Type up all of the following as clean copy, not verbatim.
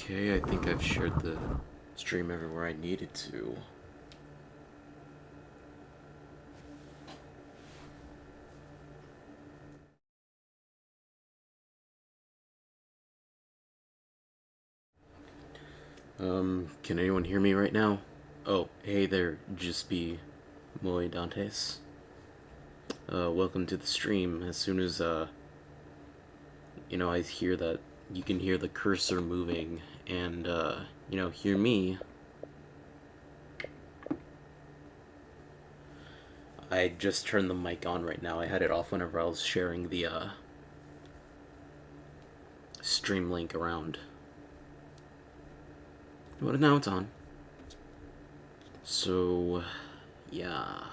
Okay, I think I've shared the stream everywhere I needed to. Can anyone hear me right now? Oh, hey there, just be Moy Dantes. Welcome to the stream. As soon as, I hear that you can hear the cursor moving and, hear me, I just turned the mic on right now. I had it off whenever I was sharing the, stream link around. But now it's on. So, yeah.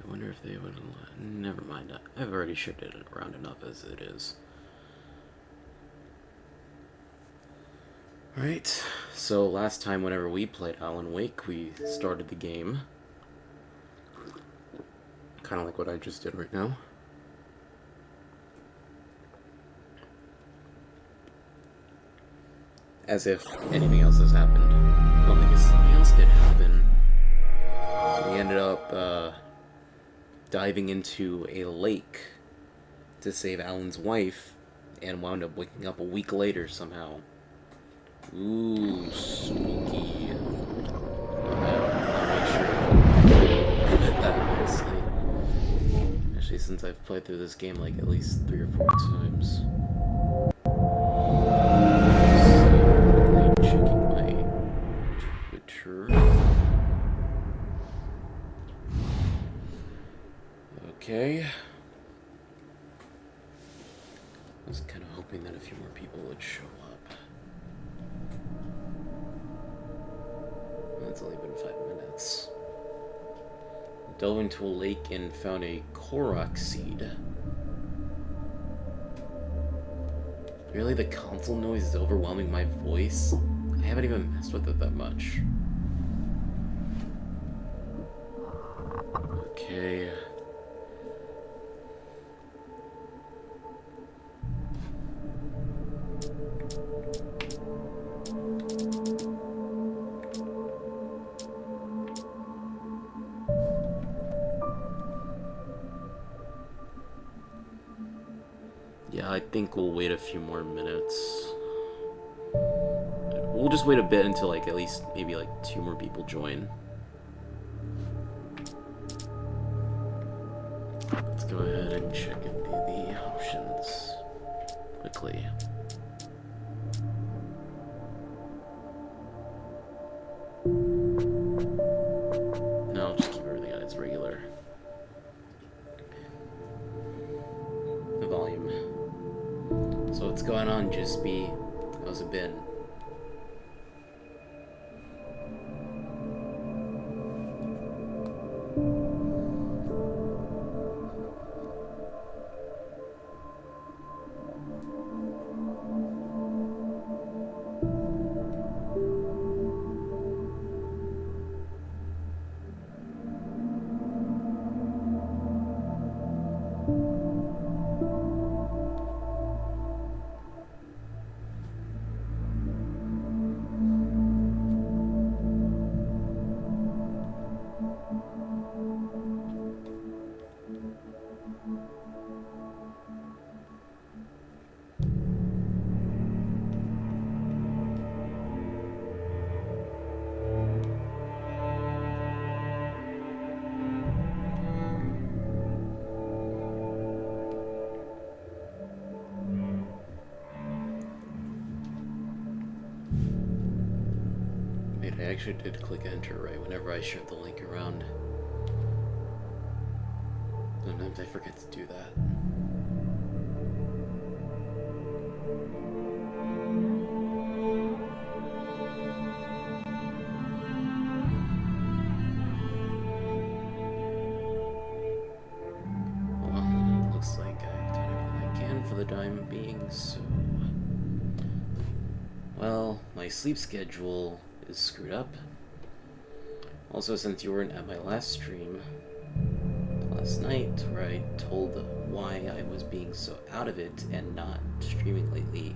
I wonder if they would. Never mind. I've already shared it around enough as it is. Alright, so last time whenever we played Alan Wake, we started the game. Kind of like what I just did right now. As if anything else has happened. Well, I guess something else did happen. We ended up, diving into a lake to save Alan's wife, and wound up waking up a week later somehow. Ooh, spooky. I'm not sure that, honestly. Actually, since I've played through this game like at least 3 or 4 times. Checking my Twitter. Okay. I was kind of hoping that a few more people would show up. It's only been 5 minutes. Dove into a lake and found a Korok seed. Really, the console noise is overwhelming my voice? I haven't even messed with it that much. Okay. Yeah, I think we'll wait a few more minutes. We'll just wait a bit until, like, at least maybe, like, 2 more people join. Let's go ahead and check into the options quickly. No, I'll just keep everything on its regular volume. So what's going on, Jispy? How's it been? I actually did click enter right whenever I shared the link around. Sometimes I forget to do that. Well, looks like I've done everything I can for the time being, so... Well, my sleep schedule is screwed up. Also, since you weren't at my last stream last night, where I told why I was being so out of it and not streaming lately.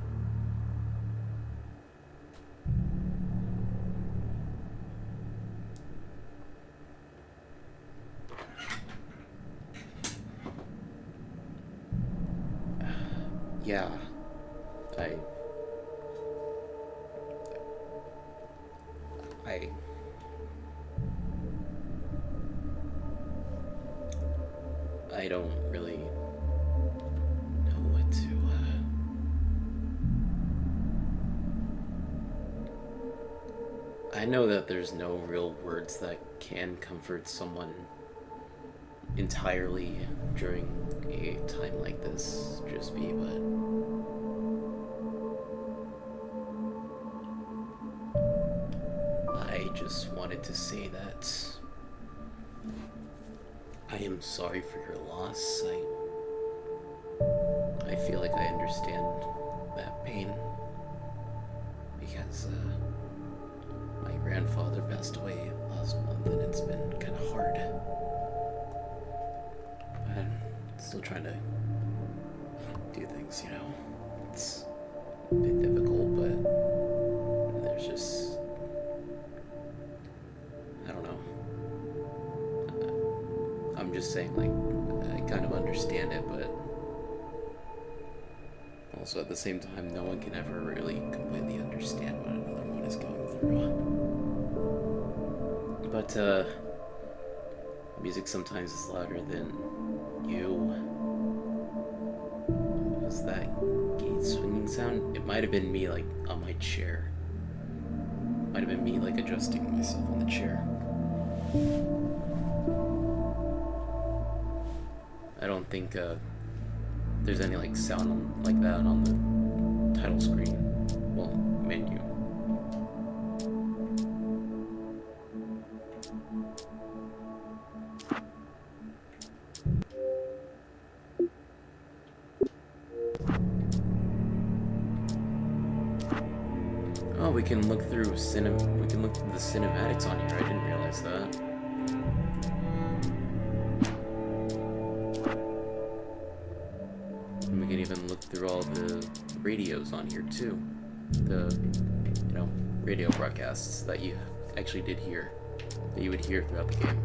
Yeah, I don't really know what to, I know that there's no real words that can comfort someone entirely during a time like this, just me, but I just wanted to say that I am sorry for your loss. I feel like I understand that pain because my grandfather passed away last month and it's been kind of hard. I'm still trying to do things, you know. It's a bit difficult, but there's just, I don't know. I'm just saying, like, I kind of understand it, but also at the same time, no one can ever really completely understand what another one is going through. But, music sometimes is louder than you. What was that gate swinging sound? It might have been me, like, on my chair. Might have been me, like, adjusting myself on the chair. I don't think there's any like sound like that on the title screen. Well, menu. Oh, we can look through the cinematics on here. I didn't realize that. Even look through all the radios on here too. The, you know, radio broadcasts that you actually did hear, that you would hear throughout the game.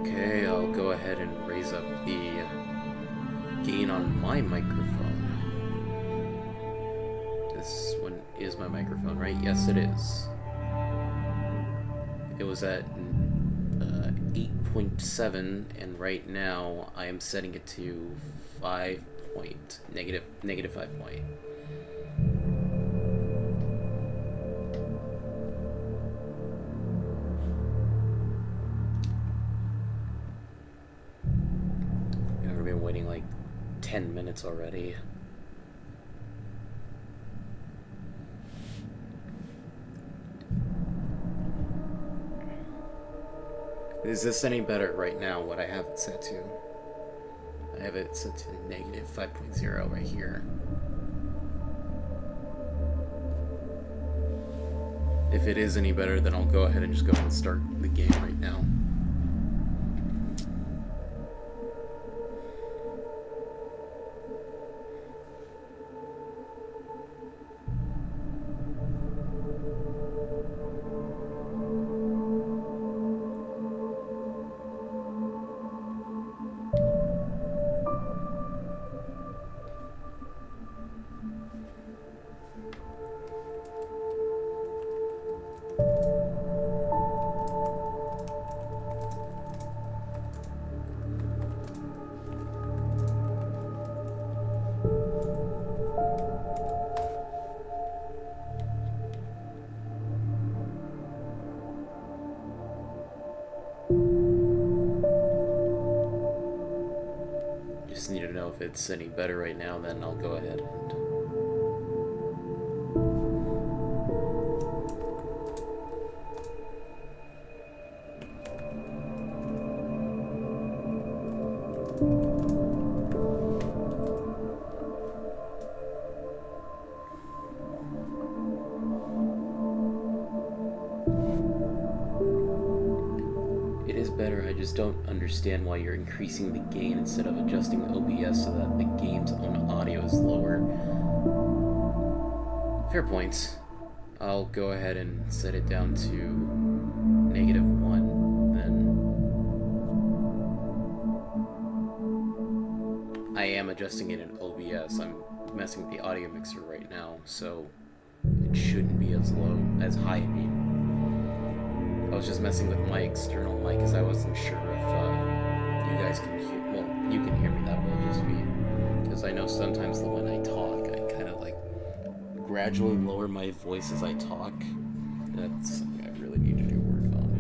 Okay, I'll go ahead and raise up the gain on my microphone. This one is my microphone, right? Yes, it is. It was at 8.7, and right now I am setting it to negative 5 point. And we've been waiting like 10 minutes already. Is this any better right now, what I have it set to? I have it set to negative 5.0 right here. If it is any better, then I'll go ahead and just go and start the game right now. Just need to know if it's any better right now, then I'll go ahead and... It is better, I just don't understand why you're increasing the gain instead of adjusting OBS so that the game's own audio is lower. Fair points. I'll go ahead and set it down to -1, then. I am adjusting it in OBS. I'm messing with the audio mixer right now, so it shouldn't be as high, I mean. I was just messing with my external mic because I wasn't sure if you guys can hear. Well, you can hear me, that will just be. Because I know sometimes when I talk, I kind of like gradually lower my voice as I talk. That's something I really need to do work on.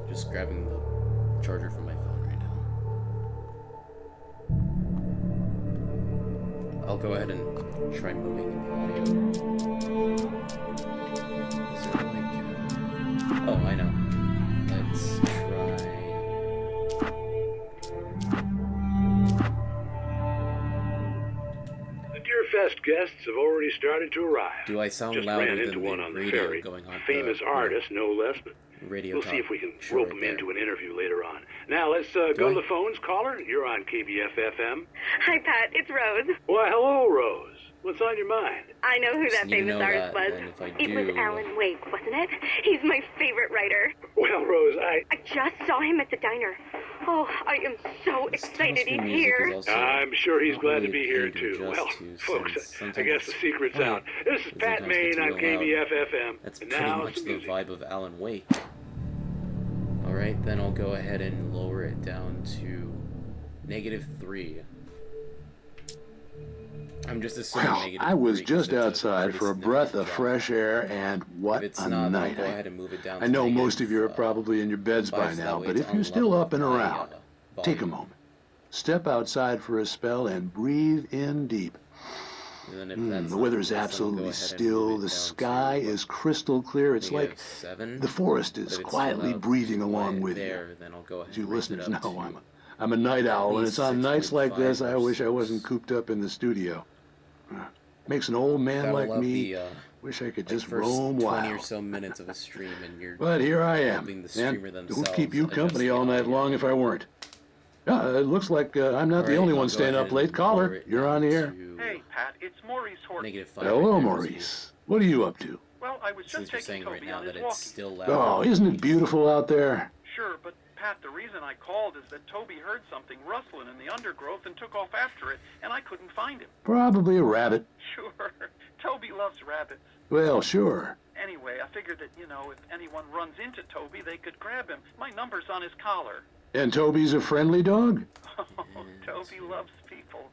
Just grabbing the charger from my phone right now. I'll go ahead and try moving in the audio. Is there like... oh, I know. Let's try... The Deerfest guests have already started to arrive. Do I sound Just louder ran than into one on the the radio ferry. going on? Famous artist, no less, but Radio we'll talk see if we can show rope right him there. into an interview later on. Now, let's go to the phones. Caller, you're on KBF-FM. Hi, Pat. It's Rose. Why, hello, Rose. What's on your mind? I know who Just that need to famous know artist that, was. and if I It was do- Alan Wake, wasn't it? He's my favorite writer. Well, Rose, I just saw him at the diner. Oh, I am so This excited Tennessee he's music here. is also I'm sure he's not glad to really be here, paid to too. adjust Well, to, folks, since I sometimes guess the it's secret's quiet, out. This is and Pat sometimes Main it's on real loud. KBF-FM. That's And pretty now much some the music. vibe of Alan Wake. Alright, then I'll go ahead and lower it down to -3. I'm just assuming Well, -3. I was 'cause just it's a outside pretty for a breath of significant fresh air, and drop. what If it's a not, then I'll night. go ahead and move it down I to know most of you are -5, probably in your beds by so that now, way but it's if you're on still level up and with my, around, take a volume. moment. Step outside for a spell and breathe in deep. And then if that's The not weather is case, then I'll go absolutely ahead and still. move it The down sky to is crystal clear. It's like -7. the forest But is if it's quietly too breathing quiet along with there, you. then I'll go ahead As you and raise it listeners up know, to I'm a night owl, and least it's on nights like 6.5 this I or wish I so. wasn't cooped up in the studio. Makes an old man Gotta like love me the, wish I could like just first roam 20 or wild. so minutes of a stream, and you're But here I am, helping the and streamer it would themselves keep you adjust company the all night audio. long if I weren't. It looks like I'm not the Alright, only I'll one go staying ahead up late. and Caller, lower it you're down on the air. to Hey, Pat, it's Maurice Horton. -5 Hello, right there, Maurice. What are you up to? Well, I was Since just you're taking saying right Toby now on that his it's walkie. still loud. Oh, isn't it beautiful out there? Sure, but Pat, the reason I called is that Toby heard something rustling in the undergrowth and took off after it, and I couldn't find him. Probably a rabbit. Sure, Toby loves rabbits. Well, sure. Anyway, I figured that, if anyone runs into Toby, they could grab him. My number's on his collar. And Toby's a friendly dog? Oh, Toby loves people.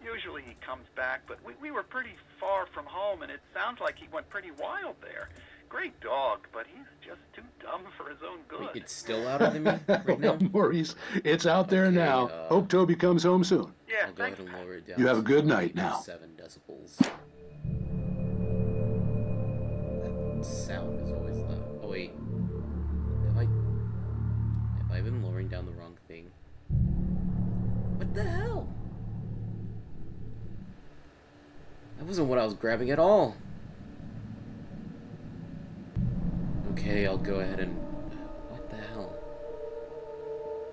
Usually he comes back, but we were pretty far from home, and it sounds like he went pretty wild there. Great dog, but he's just too dumb for his own good. Wait, it's still louder than me right now? Well, Maurice, it's out there Okay, now. Hope Toby comes home soon. Yeah, I'll go ahead thanks, and Pat. lower it down. You have a to good night now. -7 decibels. That sound is always loud. Oh wait, have I been lowering down the wrong thing? What the hell? That wasn't what I was grabbing at all. Okay, I'll go ahead and... What the hell?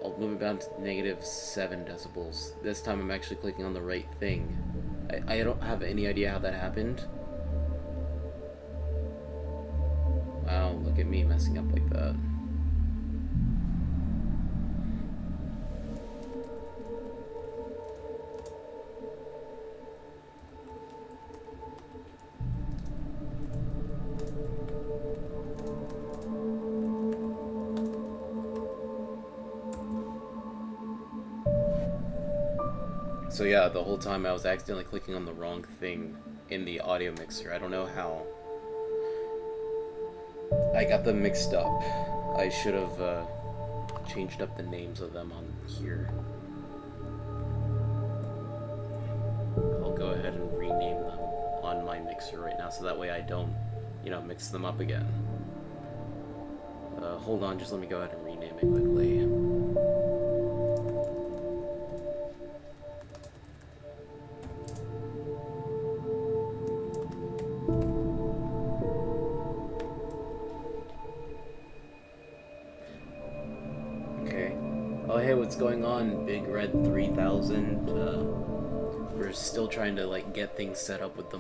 I'll move it down to -7 decibels. This time I'm actually clicking on the right thing. I don't have any idea how that happened. Wow, look at me messing up like that. So yeah, the whole time I was accidentally clicking on the wrong thing in the audio mixer. I don't know how. I got them mixed up. I should have changed up the names of them on here. I'll go ahead and rename them on my mixer right now so that way I don't, mix them up again. Hold on, just let me go ahead and rename it quickly. hey, what's going on, Big Red 3000? We're still trying to like get things set up with the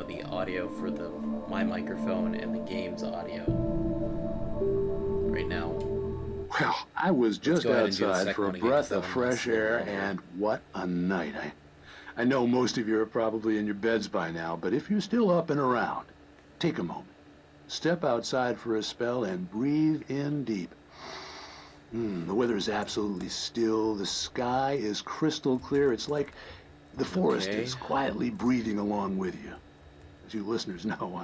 the audio for my microphone and the game's audio right now. Well, I was just go ahead and do the outside second for a one again, breath 'cause of that one fresh was a little air, longer. and what a night. I know most of you are probably in your beds by now, but if you're still up and around, take a moment. Step outside for a spell and breathe in deep. The weather is absolutely still. The sky is crystal clear. It's like the forest Okay. is quietly breathing along with you. As you listeners know,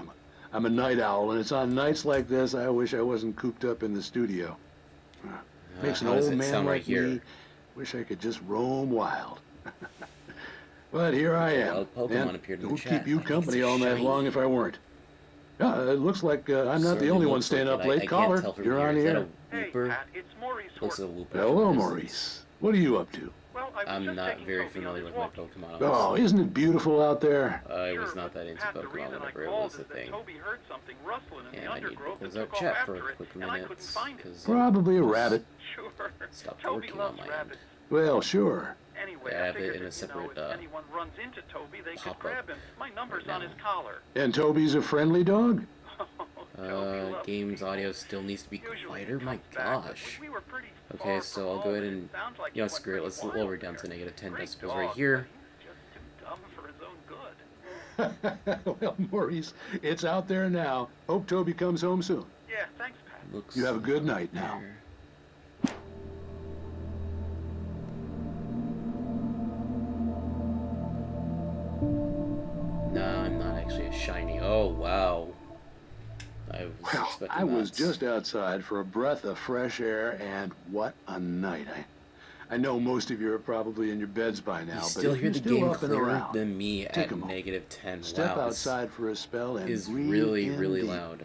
I'm a night owl, and it's on nights like this I wish I wasn't cooped up in the studio. Makes an How does old it man sound like right here? me wish I could just roam wild. But here I am, Well, Pokemon and appeared in it the would chat. keep you I think company it's all night shiny. long if I weren't. It looks like I'm not the Certainly only one looks staying like up it. late. I Caller, can't tell from you're here. on Is the that air. a Hey, Wooper? Pat, it's Maurice Looks Horton. a Wooper. Hello, from a Maurice. distance. What are you up to? Well, I was I'm just not taking very Toby on familiar his with my walkie. Pokemon. Oh, isn't it beautiful out there? I was Sure, not that but into Pat, the Pokemon reason I whenever it called was a is that thing. Toby heard something rustling in And the I need to undergrowth and close out took off chat for after a it, quick and I couldn't minute, find it. because Probably a rabbit. Sure. Stopped Toby working loves on my rabbits. Well, sure. Anyway, I I have it figured in a that, separate, if anyone runs into Toby, they could pop-up grab him. My number's right on now. his collar. And Toby's a friendly dog? Toby loves Game's people. audio still needs to be Usually quieter? he My comes back, but gosh. we were pretty Okay, far so from I'll go home, ahead it and, sounds like he went screw it, pretty let's wild lower it down there. to negative 10 Great decibels dog, right but here. he's just too dumb for his own good. Well, Maurice, it's out there now. Hope Toby comes home soon. Yeah, thanks, Pat. Looks You have a good night now. there. Nah, I'm not actually a shiny. Oh, wow. I was Well, expecting I was that. just outside for a breath of fresh air, and what a night. I know most of you are probably in your beds by now, You but still if hear you're the still game up and clearer around, than me take at a moment. negative 10. Step Wow, this outside for a spell and is breathe really, in really deep. loud.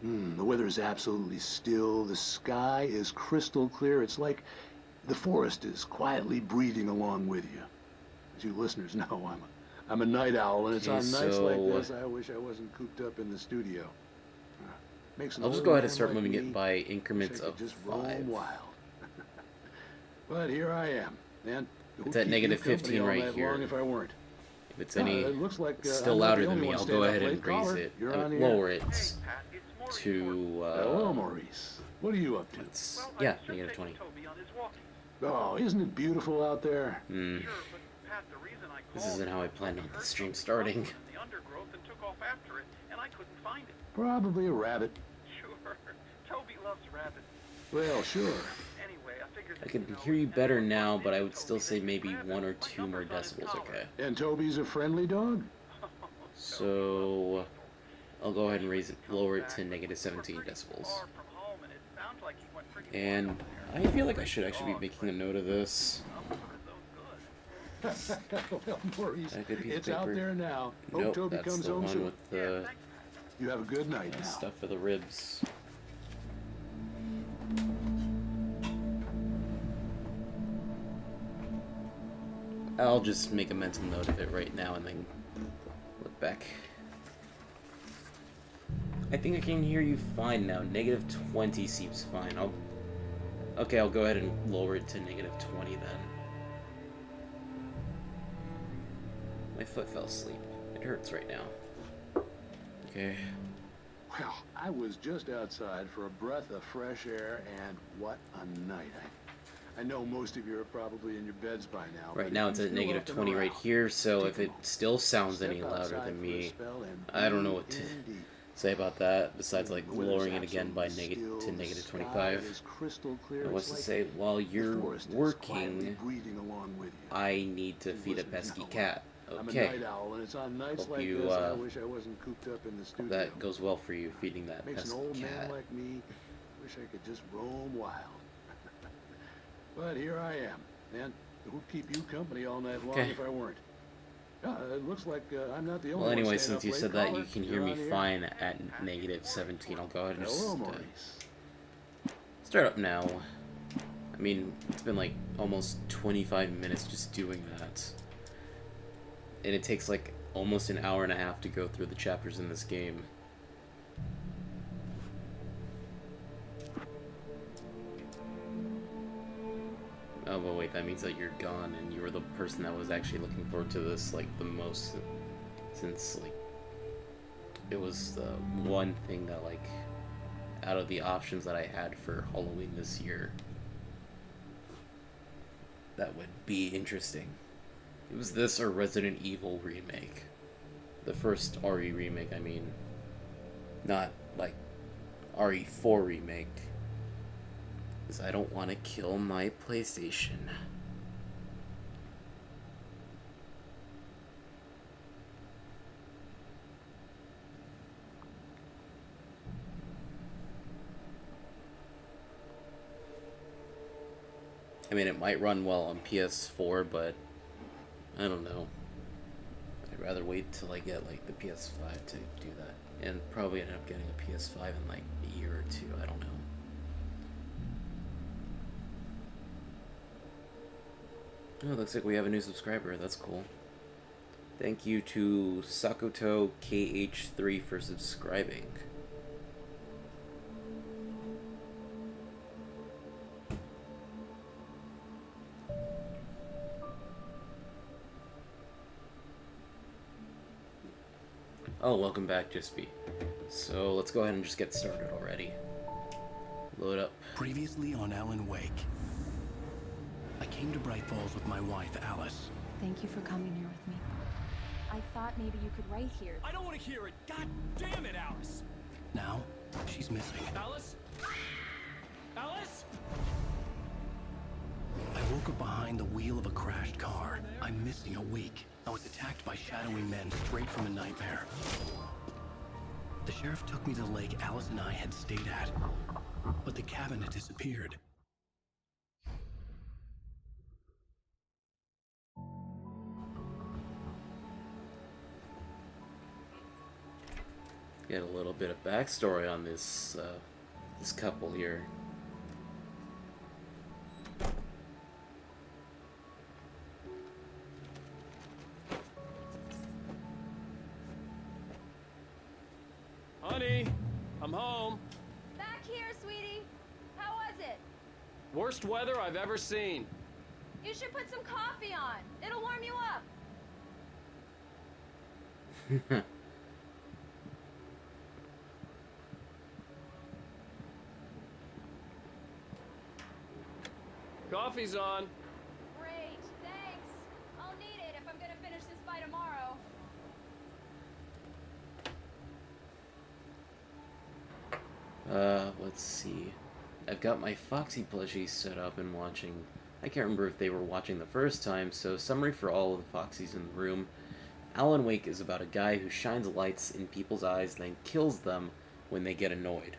The weather is absolutely still. The sky is crystal clear. It's like the forest is quietly breathing along with you. As you listeners know, I'm a night owl, and it's Okay, on nights like so- this I wish I wasn't cooped up in the studio. Makes an I'll just old go ahead and man start like moving me it by wish increments I could of just 5. roam wild. But here I am, and It's at negative 15 right here. If I weren't. If it's any it looks like still I'm not louder the than only me, one I'll staying go up ahead and late. raise Caller, it, you're on the air. lower Hey, it Pat, it's Maurice Horton. to, Hello, Maurice. What are you up to? it's, Well, I yeah, was just negative taking 20. Toby on his walkie. Oh, isn't it beautiful out there? Hmm. Sure, but Pat, the reason I This called isn't how I is planned Toby on the heard stream something starting. rustling in the undergrowth and took off after it, and I couldn't find it. Probably a rabbit. Sure. Toby loves rabbits. Well, sure. Anyway, I figured I that, can you know, hear you if better anyone now, runs but I into would still Toby, say they could maybe grab 1 him. or My 2 more number's on his decibels, collar. okay? And Toby's a friendly dog? So, I'll go ahead and raise it, lower it to negative 17 decibels. Far from home, and it sounds like he went pretty And wild there. I feel like I should actually be making a note of this. Dumb for his own good. Well, Maurice, That could be it's paper. out there now. Hope Nope, Toby that's comes the home one soon. with Yeah, the thanks. You have a good night now. stuff for the ribs. I'll just make a mental note of it right now and then look back. I think I can hear you fine now. Negative 20 seems fine. I'll go ahead and lower it to negative 20 then. My foot fell asleep. It hurts right now. Okay. Well, I was just outside for a breath of fresh air, and what a night. I know most of you are probably in your beds by now. Right but now if it's you're at still negative up and 20 right around, here, so take if a it moment. still sounds Step any louder outside than for a me, spell and I don't know breathe what to in deep. say about that, besides like The weather's lowering it again by absolutely still. to The negative sky 25. is crystal clear. And what's It's to like say, while the you're forest is quietly working, breathing along with you. I need to You feed a listeners pesky know cat. I'm a Okay, night owl, and it's on nights Hope like you, this I wish I wasn't cooped up in the studio. that goes well for you, feeding that Makes an pesky old man cat. like me wish I could just roam wild. But here I am, and it would keep you company all night long Okay. if I weren't. It looks like I'm not the only Well, one anyway, staying since up you late. said that Caller, you can hear you're me on the air. fine at negative 17, I'll go ahead and just Hello, Maurice. start up now. I mean, it's been like almost 25 minutes just doing that. And it takes like almost an hour and a half to go through the chapters in this game. Oh, but wait, that means that you're gone, and you were the person that was actually looking forward to this, like, the most, since, like, it was the one thing that, like, out of the options that I had for Halloween this year, that would be interesting. It was this or Resident Evil remake. The first RE remake, I mean. Not, like, RE4 remake. Because I don't want to kill my PlayStation. I mean, it might run well on PS4, but I don't know. I'd rather wait till I get, like, the PS5 to do that. And probably end up getting a PS5 in, like, a year or two. I don't know. Oh, looks like we have a new subscriber. That's cool. Thank you to Sakuto KH3 for subscribing. Oh, welcome back, Jispy. So let's go ahead and just get started already. Load up. Previously on Alan Wake. I came to Bright Falls with my wife, Alice. Thank you for coming here with me. I thought maybe you could write here. I don't want to hear it. God damn it, Alice. Now, she's missing. Alice? Alice? I woke up behind the wheel of a crashed car. I'm missing a week. I was attacked by shadowy men straight from a nightmare. The sheriff took me to the lake Alice and I had stayed at, but the cabin had disappeared. Get a little bit of backstory on this this couple here. Honey, I'm home. Back here, sweetie. How was it? Worst weather I've ever seen. You should put some coffee on. It'll warm you up. Coffee's on. Great, thanks. I'll need it if I'm gonna finish this by tomorrow. Let's see. I've got my Foxy plushies set up and watching. I can't remember if they were watching the first time, so summary for all of the Foxies in the room. Alan Wake is about a guy who shines lights in people's eyes and then kills them when they get annoyed.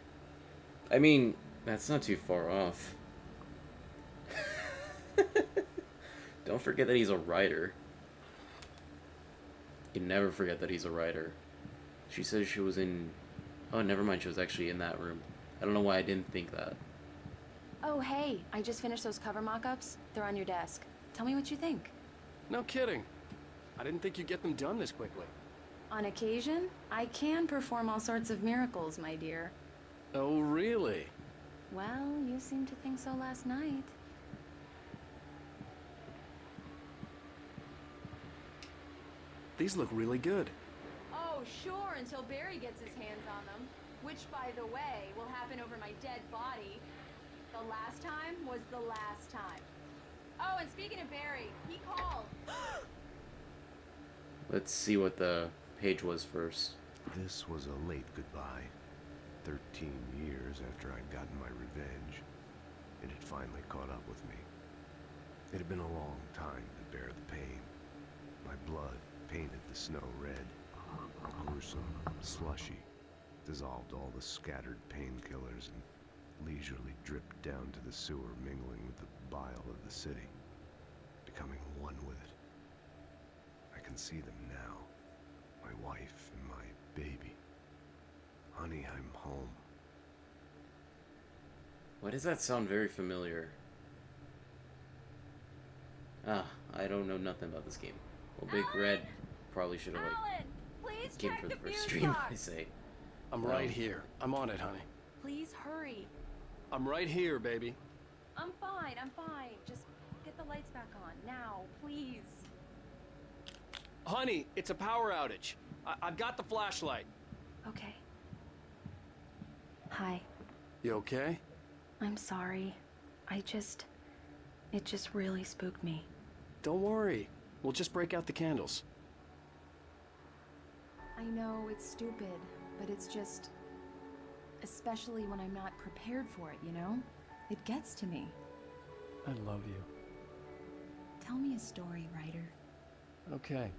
I mean, that's not too far off. Don't forget that he's a writer. You never forget that he's a writer. She says she was in... Oh, never mind, she was actually in that room. I don't know why I didn't think that. Oh, hey, I just finished those cover mock-ups. They're on your desk. Tell me what you think. No kidding. I didn't think you'd get them done this quickly. On occasion, I can perform all sorts of miracles, my dear. Oh, really? Well, you seemed to think so last night. These look really good. Oh, sure, until Barry gets his hands on them. Which, by the way, will happen over my dead body. The last time was the last time. Oh, and speaking of Barry, he called. Let's see what the page was first. This was a late goodbye. 13 years after I'd gotten my revenge, it had finally caught up with me. It had been a long time to bear the pain. My blood painted the snow red, gruesome, slushy, dissolved all the scattered painkillers and leisurely dripped down to the sewer, mingling with the bile of the city, becoming one with it. I can see them now, my wife and my baby. Honey, I'm home. Why does that sound very familiar? Ah, I don't know nothing about this game. Well, Big Red probably should have, like, Alan, please came check for the the first fuse stream, box. I say. I'm right here. I'm on it, honey. Please hurry. I'm right here, baby. I'm fine. Just get the lights back on. Now, please. Honey, it's a power outage. I've got the flashlight. Okay. Hi. You okay? I'm sorry. It just really spooked me. Don't worry. We'll just break out the candles. I know it's stupid, but it's just... Especially when I'm not prepared for it, you know? It gets to me. I love you. Tell me a story, writer. Okay.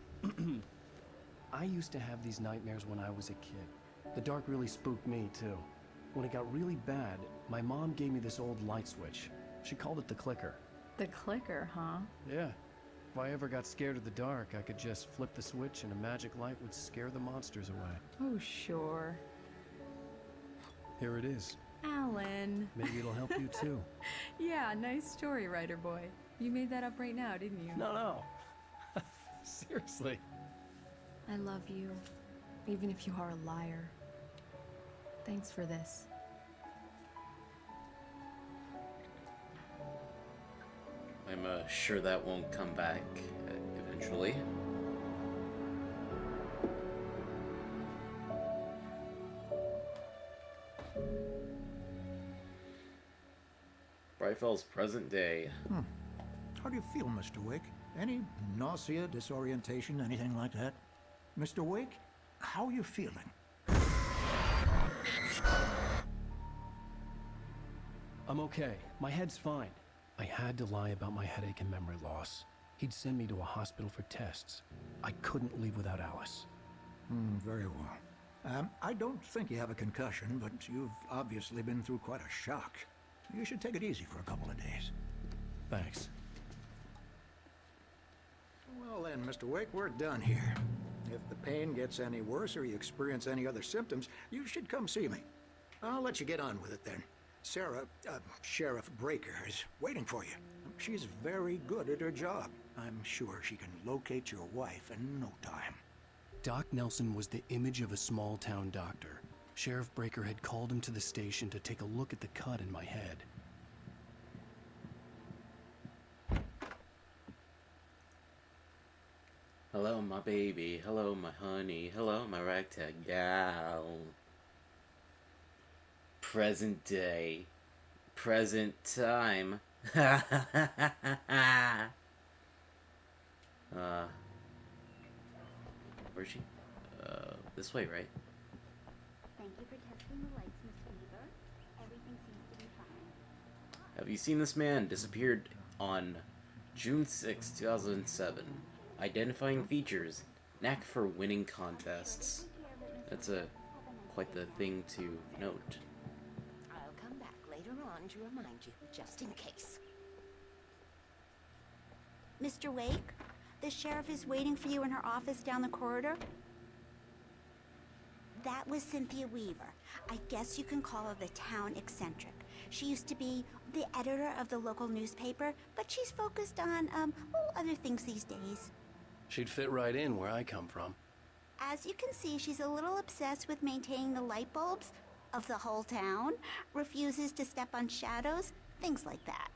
I used to have these nightmares when I was a kid. The dark really spooked me, too. When it got really bad, my mom gave me this old light switch. She called it the clicker. The clicker, huh? Yeah. If I ever got scared of the dark, I could just flip the switch and a magic light would scare the monsters away. Oh, sure. Here it is. Alan. Maybe it'll help you, too. Yeah, nice story, writer boy. You made that up right now, didn't you? No. Seriously. I love you, even if you are a liar. Thanks for this. I'm sure that won't come back eventually. Brightfell's present day. How do you feel, Mr. Wake? Any nausea, disorientation, anything like that? Mr. Wake, how are you feeling? I'm okay. My head's fine. I had to lie about my headache and memory loss. He'd send me to a hospital for tests. I couldn't leave without Alice. Very well. I don't think you have a concussion, but you've obviously been through quite a shock. You should take it easy for a couple of days. Thanks. Well then, Mr. Wake, we're done here. If the pain gets any worse or you experience any other symptoms, you should come see me. I'll let you get on with it then. Sarah, Sheriff Breaker, is waiting for you. She's very good at her job. I'm sure she can locate your wife in no time. Doc Nelson was the image of a small-town doctor. Sheriff Breaker had called him to the station to take a look at the cut in my head. Hello, my baby. Hello, my honey. Hello, my ragtag gal. Present day. Present time. Where's she? This way, right? Thank you for testing the lights, Miss Weaver. Everything seems to be fine. Have you seen this man? Disappeared on June 6, 2007. Identifying features. Knack for winning contests. That's quite the thing to note. I'll come back later on to remind you, just in case. Mr. Wake, the sheriff is waiting for you in her office down the corridor. That was Cynthia Weaver. I guess you can call her the town eccentric. She used to be the editor of the local newspaper, but she's focused on, other things these days. She'd fit right in where I come from. As you can see, she's a little obsessed with maintaining the light bulbs of the whole town, refuses to step on shadows, things like that.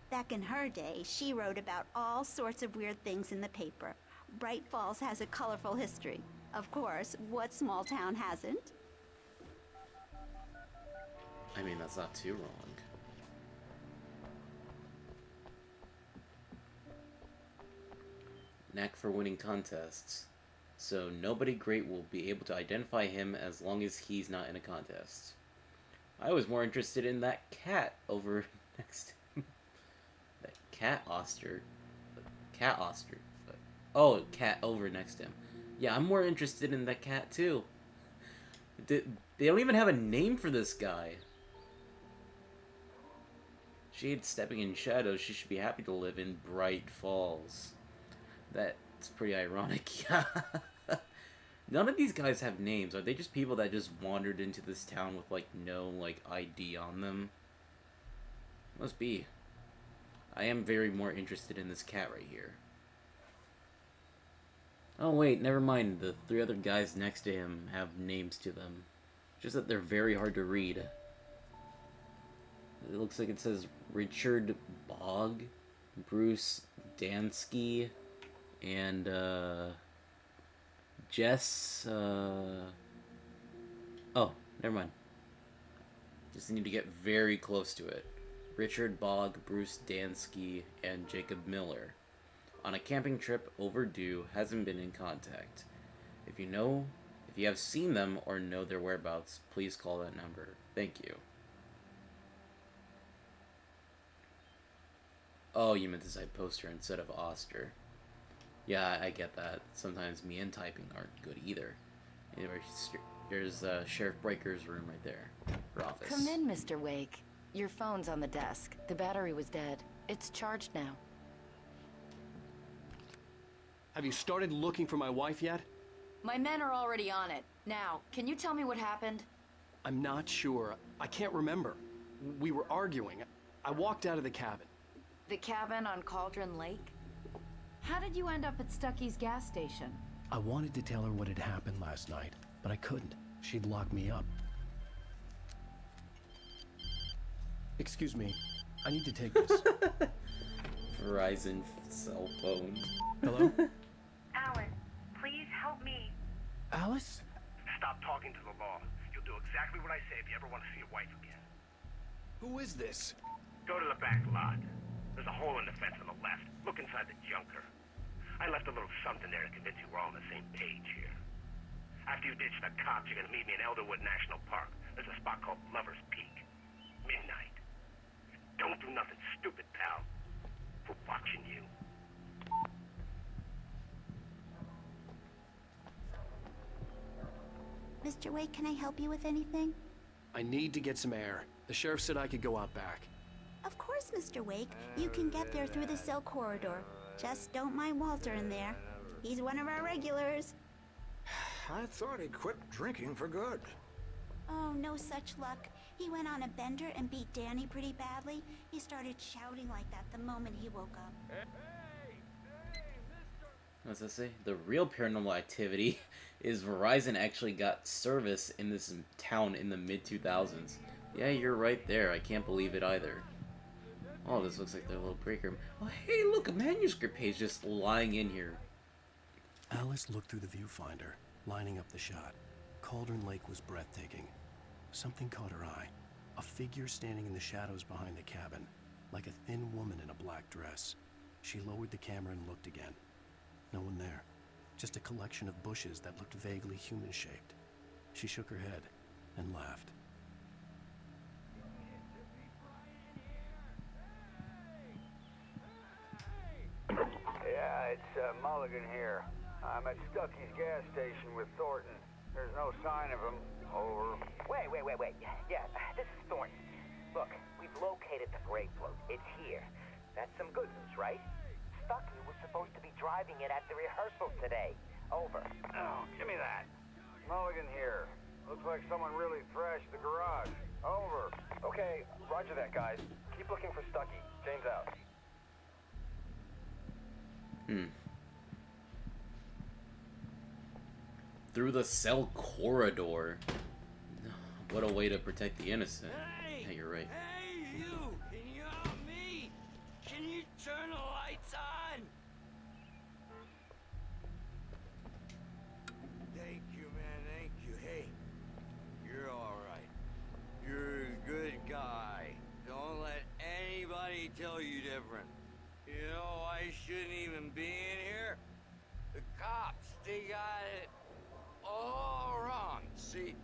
Back in her day, she wrote about all sorts of weird things in the paper. Bright Falls has a colorful history. Of course, what small town hasn't? I mean, that's not too wrong. Knack for winning contests. So nobody great will be able to identify him as long as he's not in a contest. I was more interested in that cat over next to him. That cat Oster. Cat Oster. Oh, cat over next to him. Yeah, I'm more interested in that cat too. They don't even have a name for this guy. She hates stepping in shadows. She should be happy to live in Bright Falls. That's pretty ironic. Yeah. None of these guys have names. Are they just people that just wandered into this town with like no ID on them? Must be. I am very more interested in this cat right here. Oh wait, never mind. The three other guys next to him have names to them. Just that they're very hard to read. It looks like it says Richard Bogg, Bruce Dansky, and Jess. Oh, never mind. Just need to get very close to it. Richard Bogg, Bruce Dansky, and Jacob Miller. On a camping trip, overdue, hasn't been in contact. If you have seen them or know their whereabouts, please call that number. Thank you. Oh, you meant to say poster instead of Oster. Yeah, I get that. Sometimes me and typing aren't good either. Anyway, there's Sheriff Breaker's room right there. Her office. Come in, Mr. Wake. Your phone's on the desk. The battery was dead. It's charged now. Have you started looking for my wife yet? My men are already on it. Now, can you tell me what happened? I'm not sure. I can't remember. We were arguing. I walked out of the cabin. The cabin on Cauldron Lake? How did you end up at Stucky's gas station? I wanted to tell her what had happened last night, but I couldn't. She'd lock me up. Excuse me. I need to take this. Verizon cell phone. Hello? Alan, please help me. Alice? Stop talking to the law. You'll do exactly what I say if you ever want to see your wife again. Who is this? Go to the back lot. There's a hole in the fence on the left. Look inside the junker. I left a little something there to convince you we're all on the same page here. After you ditch the cops, you're gonna meet me in Elderwood National Park. There's a spot called Lover's Peak. Midnight. Don't do nothing stupid, pal. We're watching you. Mr. Wake, can I help you with anything? I need to get some air. The sheriff said I could go out back. Of course, Mr. Wake. You can get there through the cell corridor. Just don't mind Walter in there. He's one of our regulars. I thought he quit drinking for good. Oh, no such luck. He went on a bender and beat Danny pretty badly. He started shouting like that the moment he woke up. What's that say? The real paranormal activity is Verizon actually got service in this town in the mid-2000s. Yeah, you're right there. I can't believe it either. Oh, this looks like their little break room. Oh, hey, look, a manuscript page just lying in here. Alice looked through the viewfinder, lining up the shot. Cauldron Lake was breathtaking. Something caught her eye. A figure standing in the shadows behind the cabin, like a thin woman in a black dress. She lowered the camera and looked again. No one there. Just a collection of bushes that looked vaguely human-shaped. She shook her head and laughed. Yeah, it's Mulligan here. I'm at Stucky's gas station with Thornton. There's no sign of him. Over. Wait. Yeah, this is Thornton. Look, we've located the gray float. It's here. That's some good news, right? Stucky was supposed to be driving it at the rehearsal today. Over. Oh, give me that. Mulligan here. Looks like someone really thrashed the garage. Over. Okay, roger that, guys. Keep looking for Stucky. James out. Through the cell corridor. What a way to protect the innocent. Hey, yeah, you're right. Hey, you! Can you help me? Can you turn the lights on? Thank you, man. Thank you. Hey, you're all right. You're a good guy. Don't let anybody tell you different. You know, I shouldn't even be in here. The cops, they got it all wrong. See,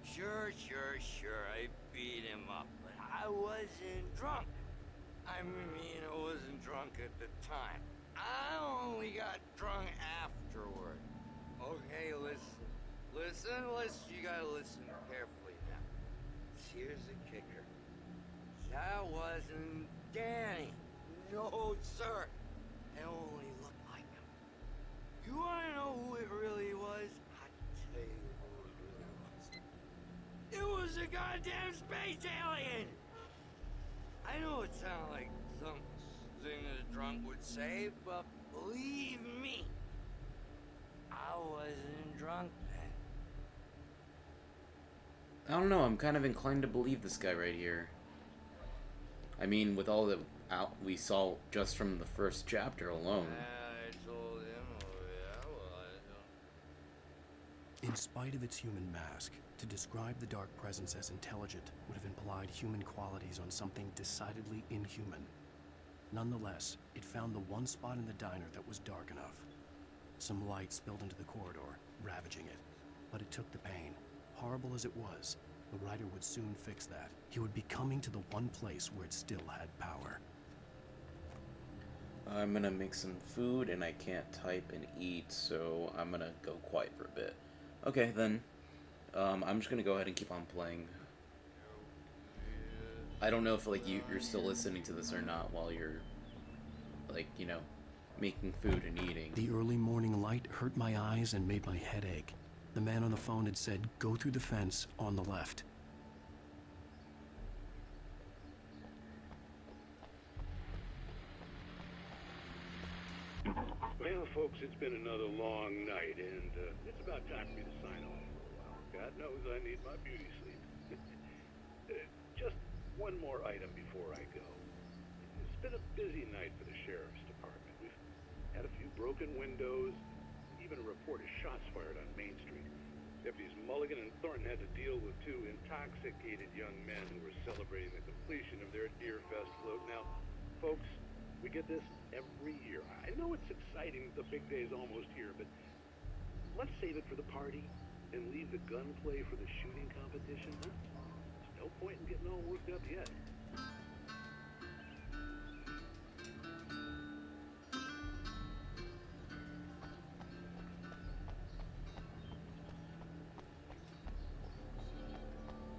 sure, I beat him up, but I wasn't drunk. I mean, I wasn't drunk at the time. I only got drunk afterward. Okay, listen, you gotta listen carefully now. Here's the kicker. That wasn't Danny. No, sir. It only looked like him. You wanna know who it really was? I'll tell you who it really was. It was a goddamn space alien! I know it sounds like something a drunk would say, but believe me, I wasn't drunk then. I don't know, I'm kind of inclined to believe this guy right here. I mean, with all that we saw just from the first chapter alone. I told him, oh yeah, well, I don't... In spite of its human mask, to describe the Dark Presence as intelligent would have implied human qualities on something decidedly inhuman. Nonetheless, it found the one spot in the diner that was dark enough. Some light spilled into the corridor, ravaging it. But it took the pain. Horrible as it was, the writer would soon fix that. He would be coming to the one place where it still had power. I'm gonna make some food, and I can't type and eat, so I'm gonna go quiet for a bit. Okay, then. I'm just gonna go ahead and keep on playing. I don't know if, like, you're still listening to this or not while you're, like, you know, making food and eating. The early morning light hurt my eyes and made my head ache. The man on the phone had said, go through the fence on the left. Well, folks, it's been another long night, and it's about time for me to sign off for a while. God knows I need my beauty sleep. Just one more item before I go. It's been a busy night for the Sheriff's Department. We've had a few broken windows, even a report of shots fired on Main Street. Deputies Mulligan and Thornton had to deal with two intoxicated young men who were celebrating the completion of their Deerfest float. Now, folks, we get this every year. I know it's exciting, the big day's almost here, but let's save it for the party and leave the gunplay for the shooting competition, huh? There's no point in getting all worked up yet.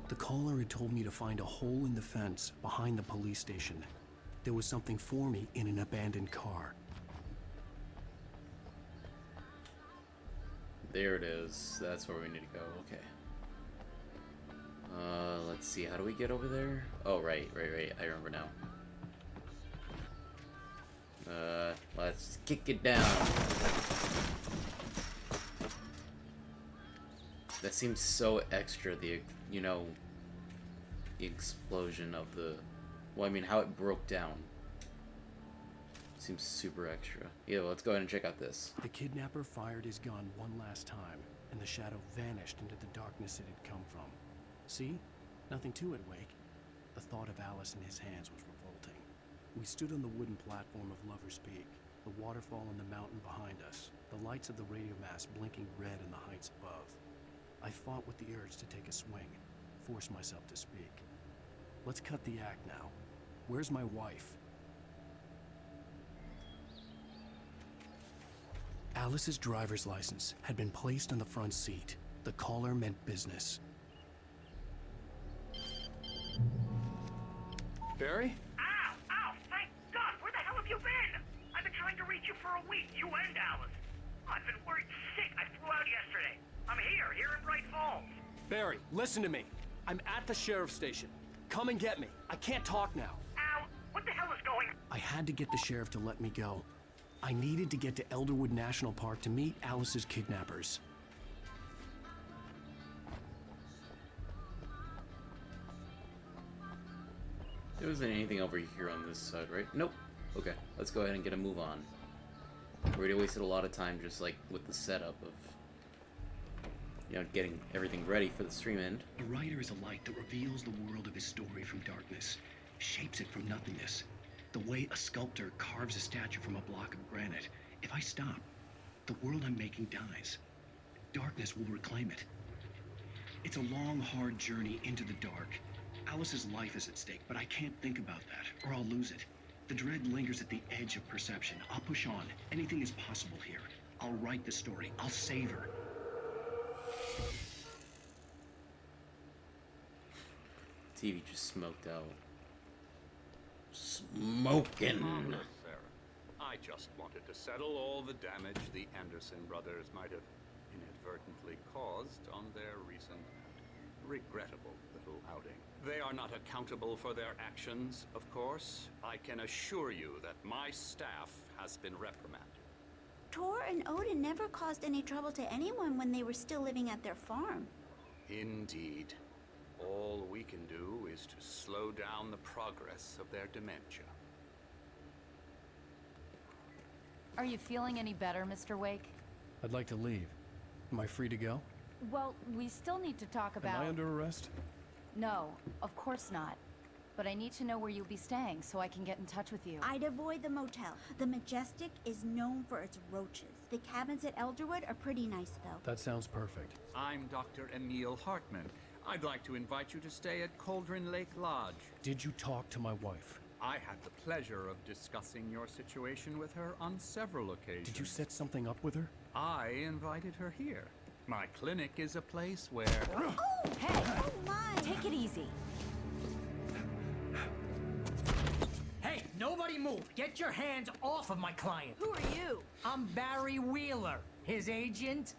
The caller had told me to find a hole in the fence behind the police station. There was something for me in an abandoned car. There it is. That's where we need to go. Okay. Let's see. How do we get over there? Oh, right. I remember now. Let's kick it down. That seems so extra, the, you know, the explosion of the... Well, I mean, how it broke down. Seems super extra. Yeah, let's go ahead and check out this. The kidnapper fired his gun one last time, and the shadow vanished into the darkness it had come from. See? Nothing to it, Wake. The thought of Alice in his hands was revolting. We stood on the wooden platform of Lover's Peak, the waterfall and the mountain behind us, the lights of the radio mast blinking red in the heights above. I fought with the urge to take a swing, force myself to speak. Let's cut the act now. Where's my wife? Alice's driver's license had been placed on the front seat. The caller meant business. Barry? Ow! Thank God! Where the hell have you been? I've been trying to reach you for a week, you and Alice. I've been worried sick. I flew out yesterday. I'm here in Bright Falls. Barry, listen to me. I'm at the sheriff's station. Come and get me. I can't talk now. Ow! What the hell is going on? I had to get the sheriff to let me go. I needed to get to Elderwood National Park to meet Alice's kidnappers. There wasn't anything over here on this side, right? Nope. Okay, let's go ahead and get a move on. We already wasted a lot of time just like with the setup of, you know, getting everything ready for the stream end. A writer is a light that reveals the world of his story from darkness, shapes it from nothingness. The way a sculptor carves a statue from a block of granite. If I stop, the world I'm making dies. Darkness will reclaim it. It's a long, hard journey into the dark. Alice's life is at stake, but I can't think about that, or I'll lose it. The dread lingers at the edge of perception. I'll push on. Anything is possible here. I'll write the story. I'll save her. TV just smoked out. Smoking. Harmless, Sarah. I just wanted to settle all the damage the Anderson brothers might have inadvertently caused on their recent and regrettable little outing. They are not accountable for their actions, of course. I can assure you that my staff has been reprimanded. Tor and Odin never caused any trouble to anyone when they were still living at their farm. Indeed. All we can do is to slow down the progress of their dementia. Are you feeling any better, Mr. Wake? I'd like to leave. Am I free to go? Well, we still need to talk about... Am I under arrest? No, of course not. But I need to know where you'll be staying so I can get in touch with you. I'd avoid the motel. The Majestic is known for its roaches. The cabins at Elderwood are pretty nice, though. That sounds perfect. I'm Dr. Emil Hartman. I'd like to invite you to stay at Cauldron Lake Lodge. Did you talk to my wife? I had the pleasure of discussing your situation with her on several occasions. Did you set something up with her? I invited her here. My clinic is a place where... Oh, hey! Oh, my! Take it easy. Hey, nobody move! Get your hands off of my client! Who are you? I'm Barry Wheeler, his agent.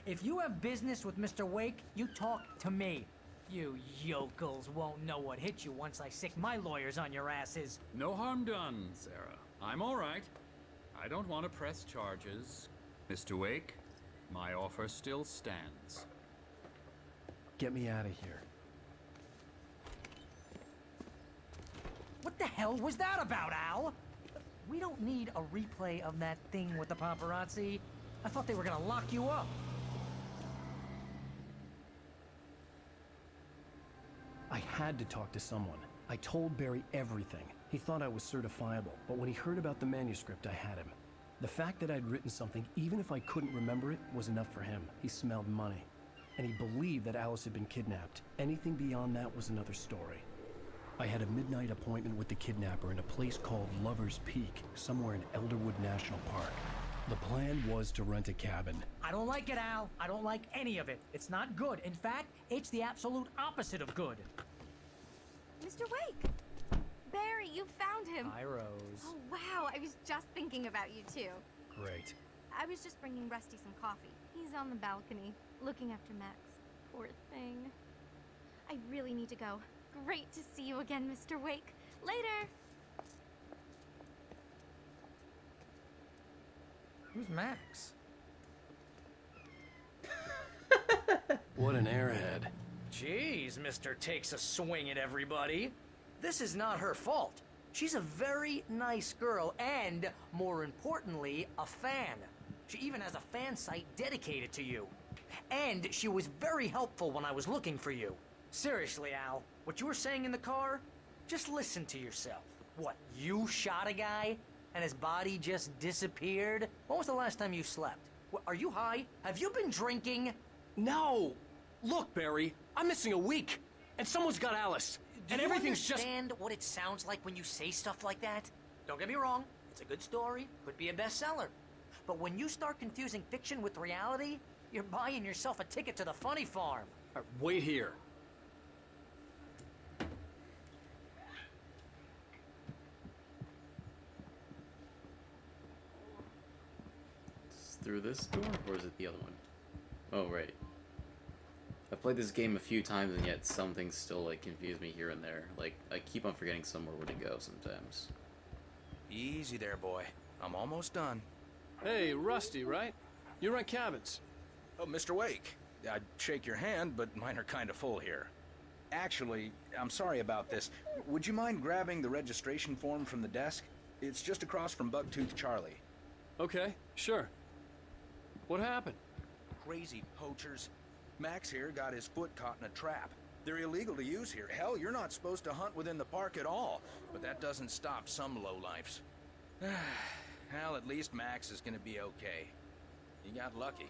If you have business with Mr. Wake, you talk to me. You yokels won't know what hit you once I sick my lawyers on your asses. No harm done, Sarah. I'm all right. I don't want to press charges. Mr. Wake, my offer still stands. Get me out of here. What the hell was that about, Al? We don't need a replay of that thing with the paparazzi. I thought they were gonna lock you up. I had to talk to someone. I told Barry everything. He thought I was certifiable, but when he heard about the manuscript, I had him. The fact that I'd written something, even if I couldn't remember it, was enough for him. He smelled money. And he believed that Alice had been kidnapped. Anything beyond that was another story. I had a midnight appointment with the kidnapper in a place called Lover's Peak, somewhere in Elderwood National Park. The plan was to rent a cabin. I don't like it, Al. I don't like any of it. It's not good. In fact, it's the absolute opposite of good. Mr. Wake! Barry, you found him! Hi, Rose. Oh, wow. I was just thinking about you, too. Great. I was just bringing Rusty some coffee. He's on the balcony, looking after Max. Poor thing. I really need to go. Great to see you again, Mr. Wake. Later! Who's Max? What an airhead. Jeez, Mr. Takes a swing at everybody. This is not her fault. She's a very nice girl and, more importantly, a fan. She even has a fan site dedicated to you. And she was very helpful when I was looking for you. Seriously, Al, what you were saying in the car, just listen to yourself. What, you shot a guy and his body just disappeared? When was the last time you slept? What, are you high? Have you been drinking? No! Look, Barry, I'm missing a week, and someone's got Alice, and everything's just... Do you understand what it sounds like when you say stuff like that? Don't get me wrong, it's a good story, could be a bestseller. But when you start confusing fiction with reality, you're buying yourself a ticket to the funny farm. Wait here. It's through this door, or is it the other one? Oh, right. I've played this game a few times, and yet some things still, like, confuse me here and there. Like, I keep on forgetting somewhere where to go sometimes. Easy there, boy. I'm almost done. Hey, Rusty, right? You rent cabins. Oh, Mr. Wake. I'd shake your hand, but mine are kind of full here. Actually, I'm sorry about this. Would you mind grabbing the registration form from the desk? It's just across from Bucktooth Charlie. Okay, sure. What happened? Crazy poachers. Max here got his foot caught in a trap. They're illegal to use here. Hell, you're not supposed to hunt within the park at all. But that doesn't stop some lowlifes. Well, at least Max is gonna be okay. He got lucky.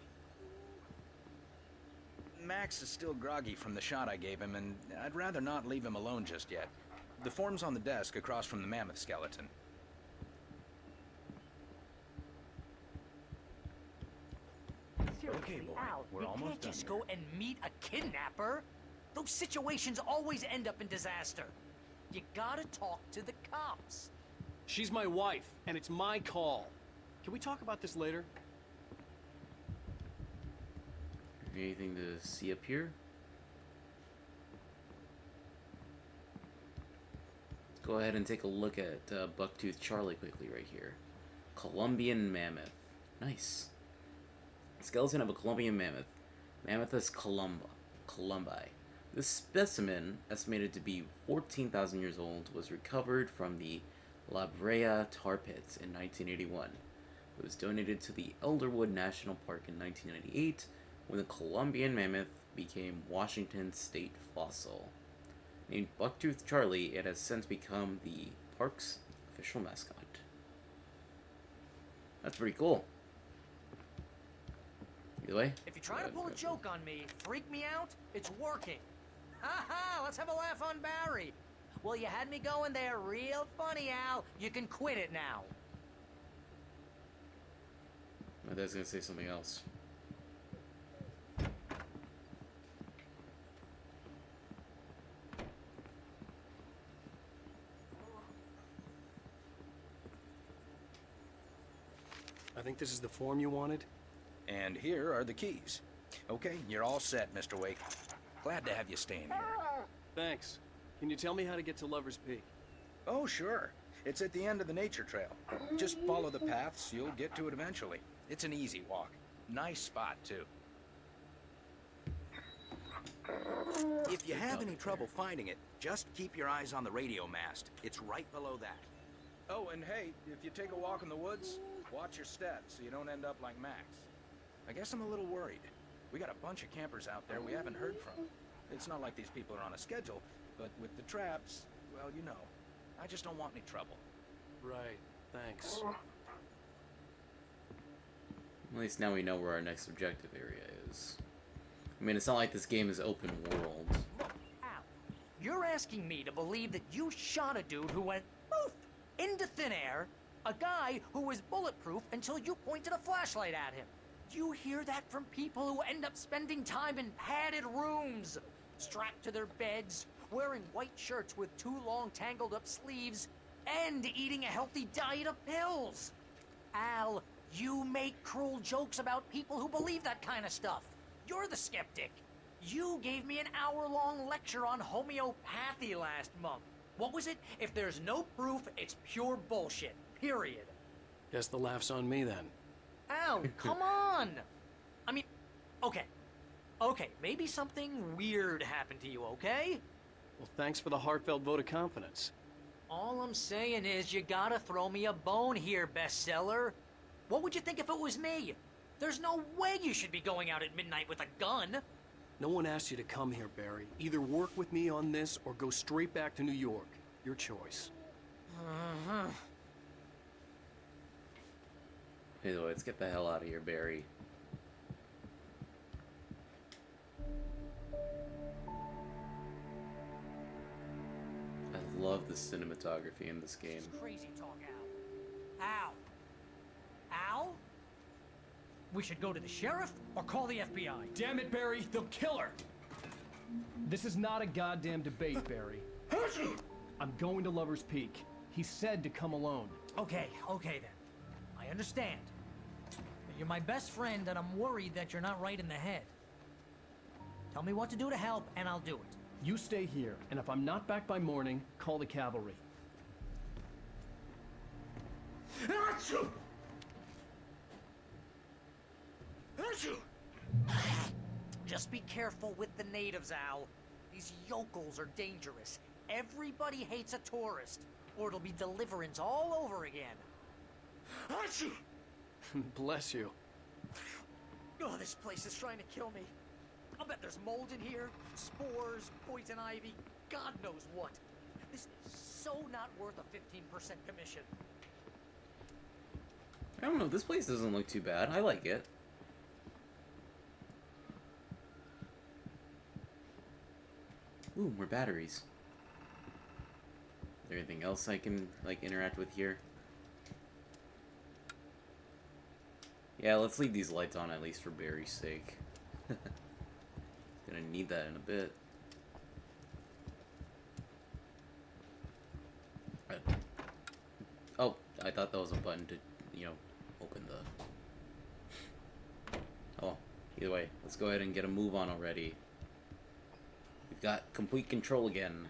Max is still groggy from the shot I gave him, and I'd rather not leave him alone just yet. The form's on the desk across from the mammoth skeleton. Okay, boy, we're almost done. You can't just go and meet a kidnapper. Those situations always end up in disaster. You gotta talk to the cops. She's my wife, and it's my call. Can we talk about this later? Anything to see up here? Let's go ahead and take a look at Bucktooth Charlie quickly right here. Colombian mammoth. Nice. Skeleton of a Colombian mammoth. Mammothus columbi. This specimen, estimated to be 14,000 years old, was recovered from the La Brea tar pits in 1981. It was donated to the Elderwood National Park in 1998 when the Columbian mammoth became Washington's state fossil. Named Bucktooth Charlie, it has since become the park's official mascot. That's pretty cool. Either way. If you're trying to pull a joke on me, freak me out, it's working. Ha! Let's have a laugh on Barry. Well, you had me going there real funny, Al. You can quit it now. My dad's gonna say something else. I think this is the form you wanted. And here are the keys. Okay, you're all set, Mr. Wake. Glad to have you staying here. Thanks. Can you tell me how to get to Lover's Peak? Oh, sure. It's at the end of the nature trail. Just follow the paths, you'll get to it eventually. It's an easy walk. Nice spot, too. If you have any trouble finding it, just keep your eyes on the radio mast. It's right below that. Oh, and hey, if you take a walk in the woods, watch your steps so you don't end up like Max. I guess I'm a little worried. We got a bunch of campers out there we haven't heard from. It's not like these people are on a schedule, but with the traps, well, you know. I just don't want any trouble. Right, thanks. At least now we know where our next objective area is. I mean, it's not like this game is open world. Al, you're asking me to believe that you shot a dude who went poof into thin air, a guy who was bulletproof until you pointed a flashlight at him. You hear that from people who end up spending time in padded rooms, strapped to their beds, wearing white shirts with too long tangled up sleeves, and eating a healthy diet of pills. Al, you make cruel jokes about people who believe that kind of stuff. You're the skeptic. You gave me an hour-long lecture on homeopathy last month. What was it? If there's no proof, it's pure bullshit. Period. Guess the laugh's on me then. Al, come on! I mean, okay. Okay, maybe something weird happened to you, okay? Well, thanks for the heartfelt vote of confidence. All I'm saying is you gotta throw me a bone here, bestseller. What would you think if it was me? There's no way you should be going out at midnight with a gun. No one asked you to come here, Barry. Either work with me on this or go straight back to New York. Your choice. Anyway, let's get the hell out of here, Barry. I love the cinematography in this game. Crazy talk, Al. Al? We should go to the sheriff or call the FBI. Damn it, Barry, they'll kill her! This is not a goddamn debate, Barry. I'm going to Lover's Peak. He said to come alone. Okay then. I understand. But you're my best friend and I'm worried that you're not right in the head. Tell me what to do to help and I'll do it. You stay here, and if I'm not back by morning, call the cavalry. Just be careful with the natives, Al. These yokels are dangerous. Everybody hates a tourist, or it'll be Deliverance all over again. Bless you. Oh, this place is trying to kill me. I'll bet there's mold in here, spores, poison ivy, God knows what. This is so not worth a 15% commission. I don't know, this place doesn't look too bad. I like it. Ooh, more batteries. Is there anything else I can, like, interact with here? Yeah, let's leave these lights on at least for Barry's sake. Gonna need that in a bit. Oh, I thought that was a button to, you know, open the... Oh, either way, let's go ahead and get a move on already. We've got complete control again.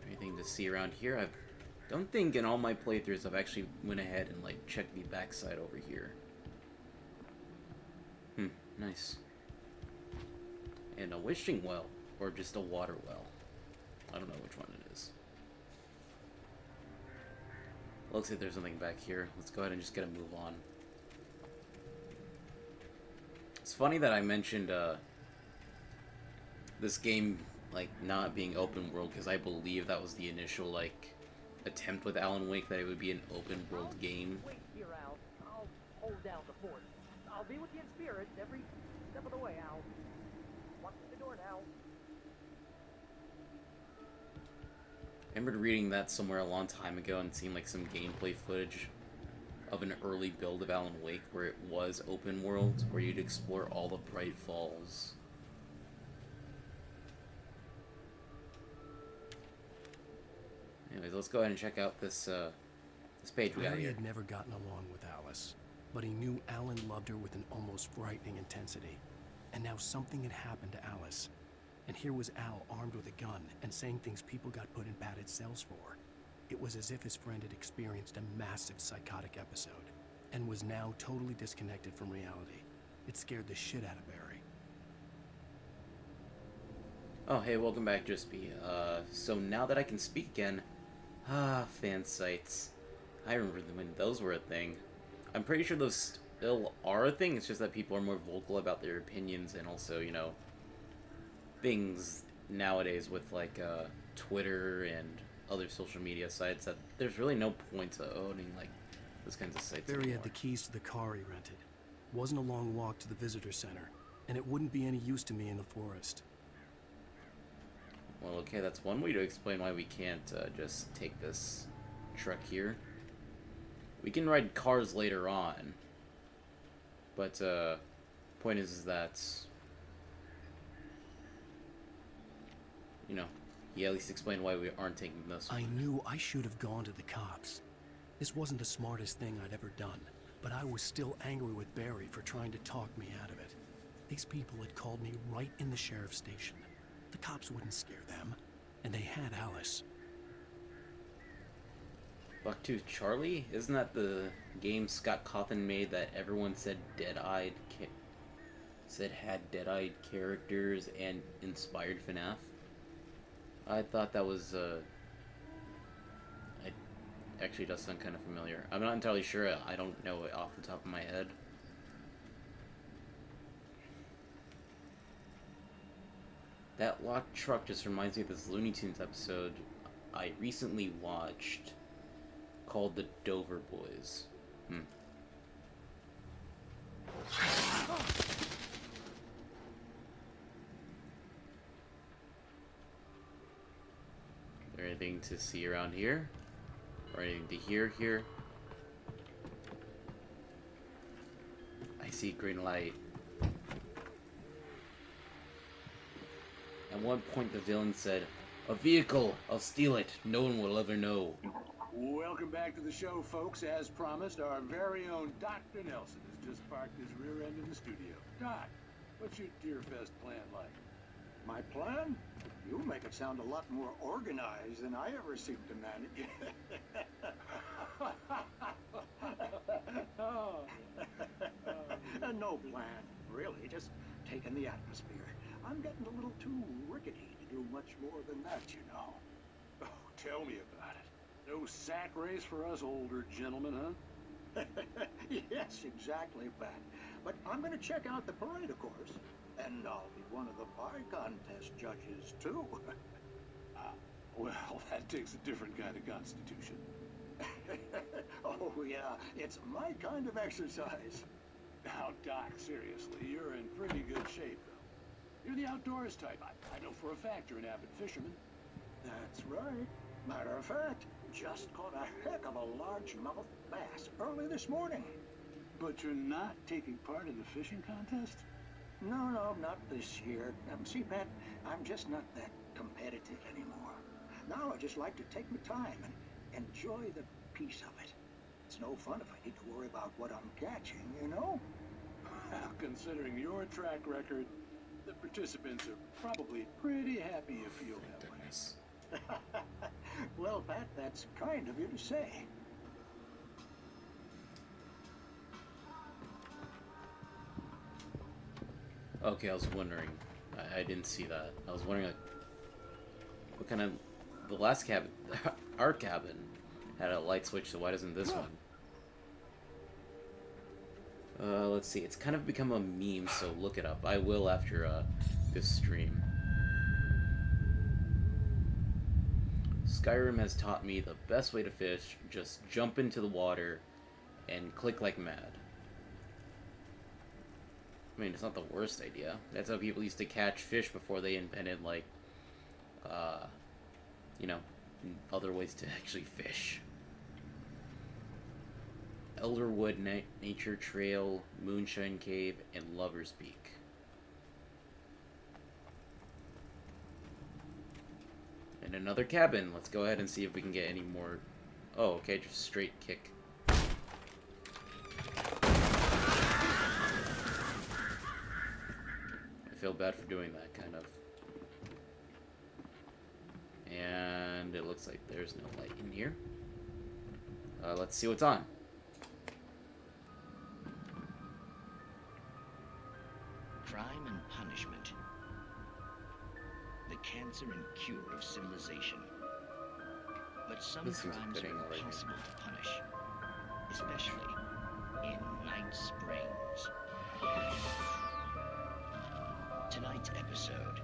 Anything to see around here? I've Don't think in all my playthroughs I've actually went ahead and like checked the backside over here. Nice. And a wishing well, or just a water well. I don't know which one it is. Looks like there's something back here. Let's go ahead and just get a move on. It's funny that I mentioned this game like not being open world, because I believe that was the initial like attempt with Alan Wake, that it would be an open world game. Wait here, Al. I'll hold down the fort. I'll be with you in spirit every step of the way, Al. Watch the door now. I remember reading that somewhere a long time ago and seeing like some gameplay footage of an early build of Alan Wake where it was open world, where you'd explore all the Bright Falls. Anyways, let's go ahead and check out this this page we got Barry here. had never gotten along with Alice, but he knew Alan loved her with an almost frightening intensity. And now something had happened to Alice. And here was Al armed with a gun and saying things people got put in padded cells for. It was as if his friend had experienced a massive psychotic episode and was now totally disconnected from reality. It scared the shit out of Barry. Oh, hey, welcome back, Justby. So now that I can speak again, fan sites. I remember when those were a thing. I'm pretty sure those still are a thing, it's just that people are more vocal about their opinions, and also, you know, things nowadays with, like, Twitter and other social media sites, that there's really no point to owning, like, those kinds of sites Barry anymore. had the keys to the car he rented. Wasn't a long walk to the visitor center, and it wouldn't be any use to me in the forest. Well, okay, that's one way to explain why we can't just take this truck here. We can ride cars later on, but point is that, you know, he at least explained why we aren't taking this one. I knew I should have gone to the cops. This wasn't the smartest thing I'd ever done, but I was still angry with Barry for trying to talk me out of it. These people had called me right in the sheriff's station. The cops wouldn't scare them, and they had Alice. Bucktooth Charlie? Isn't that the game Scott Cawthon made that everyone said had dead-eyed characters and inspired FNAF? I thought that was it actually does sound kind of familiar. I'm not entirely sure. I don't know it off the top of my head. That locked truck just reminds me of this Looney Tunes episode I recently watched called The Dover Boys. Is there anything to see around here? Or anything to hear here? I see green light. At one point the villain said, "A vehicle! I'll steal it. No one will ever know." Welcome back to the show, folks. As promised, our very own Dr. Nelson has just parked his rear end in the studio. Doc, what's your Deerfest plan like? My plan? You make it sound a lot more organized than I ever seem to manage. No plan, really. Just taking the atmosphere. I'm getting a little too rickety to do much more than that, you know. Oh, tell me about it. No sack race for us older gentlemen, huh? Yes, exactly, Pat. But I'm going to check out the parade, of course. And I'll be one of the pie contest judges, too. Well, that takes a different kind of constitution. Oh, yeah. It's my kind of exercise. Now, Doc, seriously, you're in pretty good shape, though. You're the outdoors type. I know for a fact you're an avid fisherman. That's right. Matter of fact, just caught a heck of a largemouth bass early this morning. But you're not taking part in the fishing contest? No, not this year. See, Pat, I'm just not that competitive anymore. Now I just like to take my time and enjoy the peace of it. It's no fun if I need to worry about what I'm catching, you know? Well, considering your track record, the participants are probably pretty happy you feel that way. Well, Pat, that's kind of you to say. Okay, I was wondering. I didn't see that. I was wondering, like, what kind of... The last cabin, our cabin, had a light switch, so why doesn't this one? Let's see. It's kind of become a meme, so look it up. I will after this stream. Skyrim has taught me the best way to fish, just jump into the water and click like mad. I mean, it's not the worst idea. That's how people used to catch fish before they invented, like, you know, other ways to actually fish. Elderwood Nature Trail, Moonshine Cave, and Lover's Peak. And another cabin. Let's go ahead and see if we can get any more. Oh, okay, just straight kick. I feel bad for doing that, kind of. And it looks like there's no light in here. Let's see what's on. Crime and punishment. The cancer and cure of civilization. But some crimes are impossible to punish, especially in Night Springs. Tonight's episode,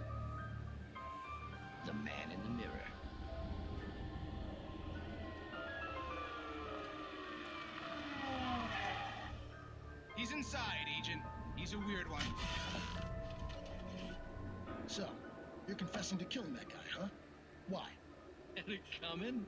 The Man in the Mirror. He's inside, Agent. He's a weird one. So, you're confessing to killing that guy, huh? Why? Had it coming?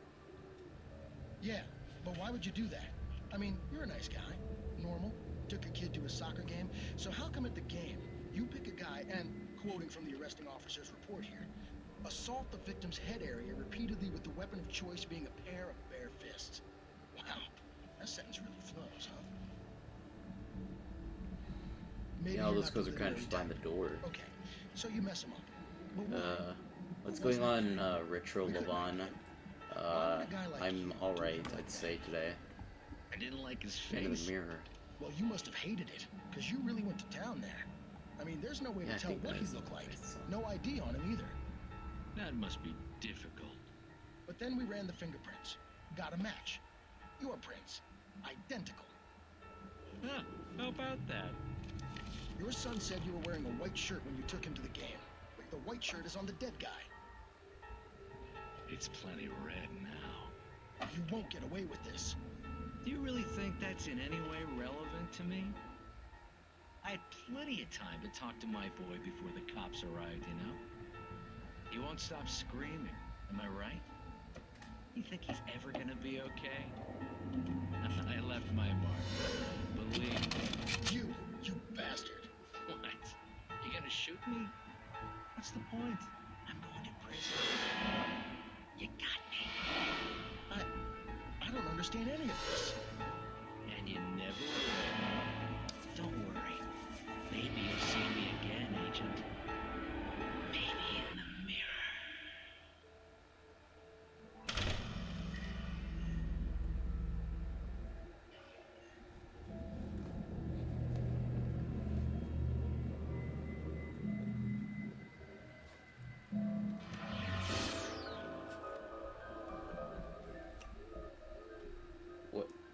Yeah, but why would you do that? I mean, you're a nice guy. Normal. Took a kid to a soccer game. So how come at the game, you pick a guy and, quoting from the arresting officer's report here, assault the victim's head area repeatedly with the weapon of choice being a pair of bare fists? Wow, that sentence really flows, huh? Maybe Yeah, all you're those not guys are kind of just behind the door. Okay, so you mess him up. But why? What's going on, Retro Levon? I'm alright, I'd say, today. I didn't like his Man in face. the mirror. Well, you must have hated it, because you really went to town there. I mean, there's no way Yeah, I to tell think what that he is looked like. nice. No ID on him either. That must be difficult. But then we ran the fingerprints. Got a match. Your prints. Identical. Huh, how about that? Your son said you were wearing a white shirt when you took him to the game. But the white shirt is on the dead guy. It's plenty red now. You won't get away with this. Do you really think that's in any way relevant to me? I had plenty of time to talk to my boy before the cops arrived, you know? He won't stop screaming, am I right? You think he's ever gonna be okay? I left my mark. Believe me. You bastard. What? You gonna shoot me? What's the point? I'm going to prison. You got me. I don't understand any of this. And you never will. Don't worry. Maybe you'll see me again, Agent. Maybe in the mirror.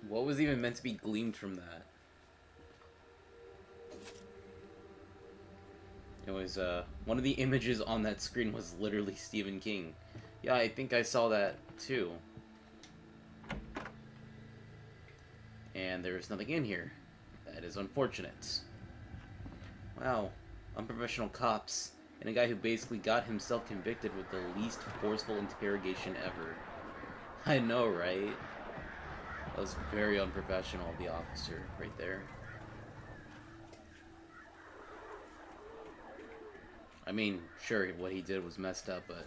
What was even meant to be gleaned from that? It was, one of the images on that screen was literally Stephen King. Yeah, I think I saw that too. And there's nothing in here. That is unfortunate. Wow, unprofessional cops, and a guy who basically got himself convicted with the least forceful interrogation ever. I know, right? That was very unprofessional of the officer right there. I mean, sure, what he did was messed up, but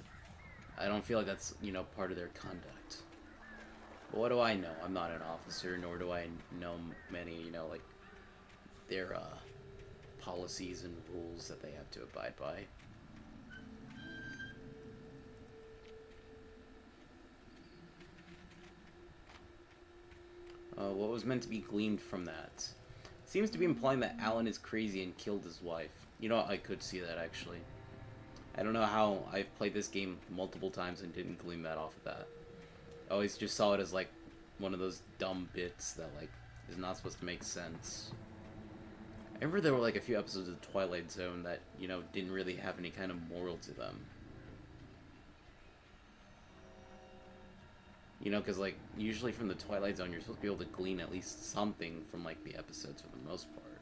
I don't feel like that's, you know, part of their conduct. But what do I know? I'm not an officer, nor do I know many, you know, like, their, policies and rules that they have to abide by. What was meant to be gleaned from that? Seems to be implying that Alan is crazy and killed his wife. You know what? I could see that, actually. I don't know how I've played this game multiple times and didn't glean that off of that. I always just saw it as, like, one of those dumb bits that, like, is not supposed to make sense. I remember there were, like, a few episodes of The Twilight Zone that, you know, didn't really have any kind of moral to them. You know, because, like, usually from The Twilight Zone, you're supposed to be able to glean at least something from, like, the episodes for the most part.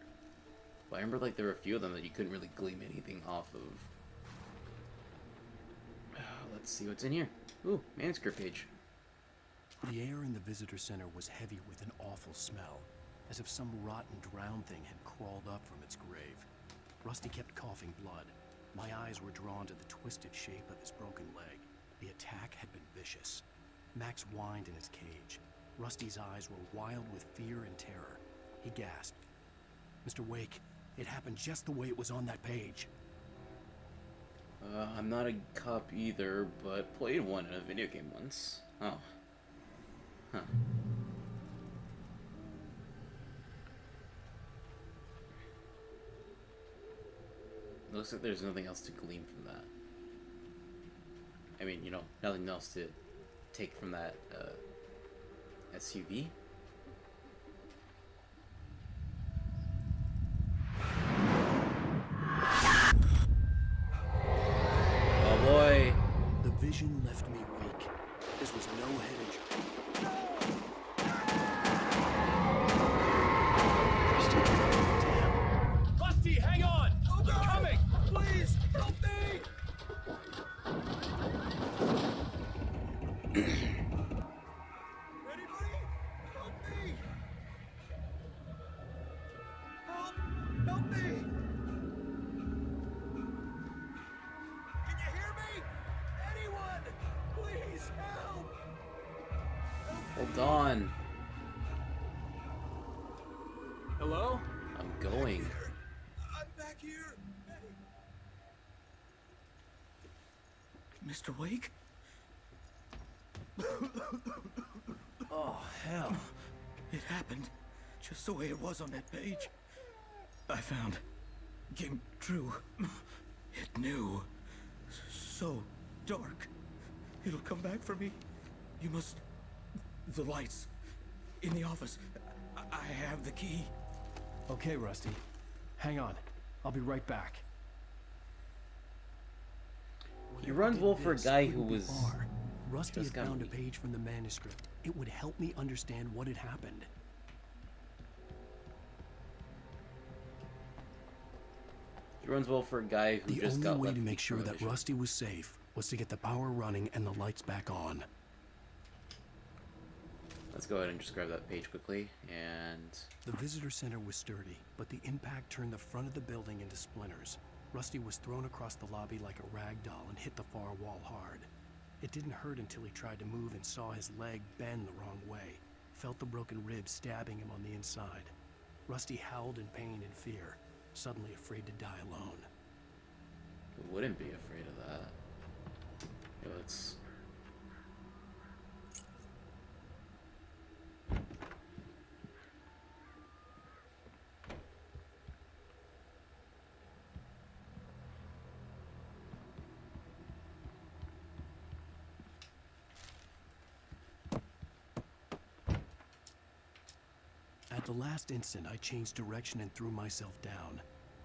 But I remember, like, there were a few of them that you couldn't really glean anything off of. Let's see what's in here. Ooh, manuscript page. The air in the visitor center was heavy with an awful smell, as if some rotten drowned thing had crawled up from its grave. Rusty kept coughing blood. My eyes were drawn to the twisted shape of his broken leg. The attack had been vicious. Max whined in his cage. Rusty's eyes were wild with fear and terror. He gasped. Mr. Wake, it happened just the way it was on that page. I'm not a cop either, but played one in a video game once. Oh. Huh. Looks like there's nothing else to glean from that. I mean, you know, nothing else to take from that SUV. Oh boy. The vision left me weak. This was no head injury. Rusty, hang on! I'm coming! Please, help me! Anybody? Help me! Help me! Can you hear me? Anyone? Please help! Hold on. Hello? I'm going. I'm back here. Mr. Wake? Oh, hell. It happened just the way it was on that page. I found came true. It knew. So dark. It'll come back for me. You must... The lights. In the office. I have the key. Okay, Rusty. Hang on. I'll be right back. He runs well for a guy who was... Rusty had just kinda found a weak. page from the manuscript. It would help me understand what had happened. He runs well for a guy who The just only got way left to feet make sure from a that mission. Rusty was safe was to get the power running and the lights back on. Let's go ahead and just grab that page quickly, and... The visitor center was sturdy, but the impact turned the front of the building into splinters. Rusty was thrown across the lobby like a rag doll and hit the far wall hard. It didn't hurt until he tried to move and saw his leg bend the wrong way, felt the broken rib stabbing him on the inside. Rusty howled in pain and fear, suddenly afraid to die alone. Who wouldn't be afraid of that? Yo, let's... At the last instant, I changed direction and threw myself down.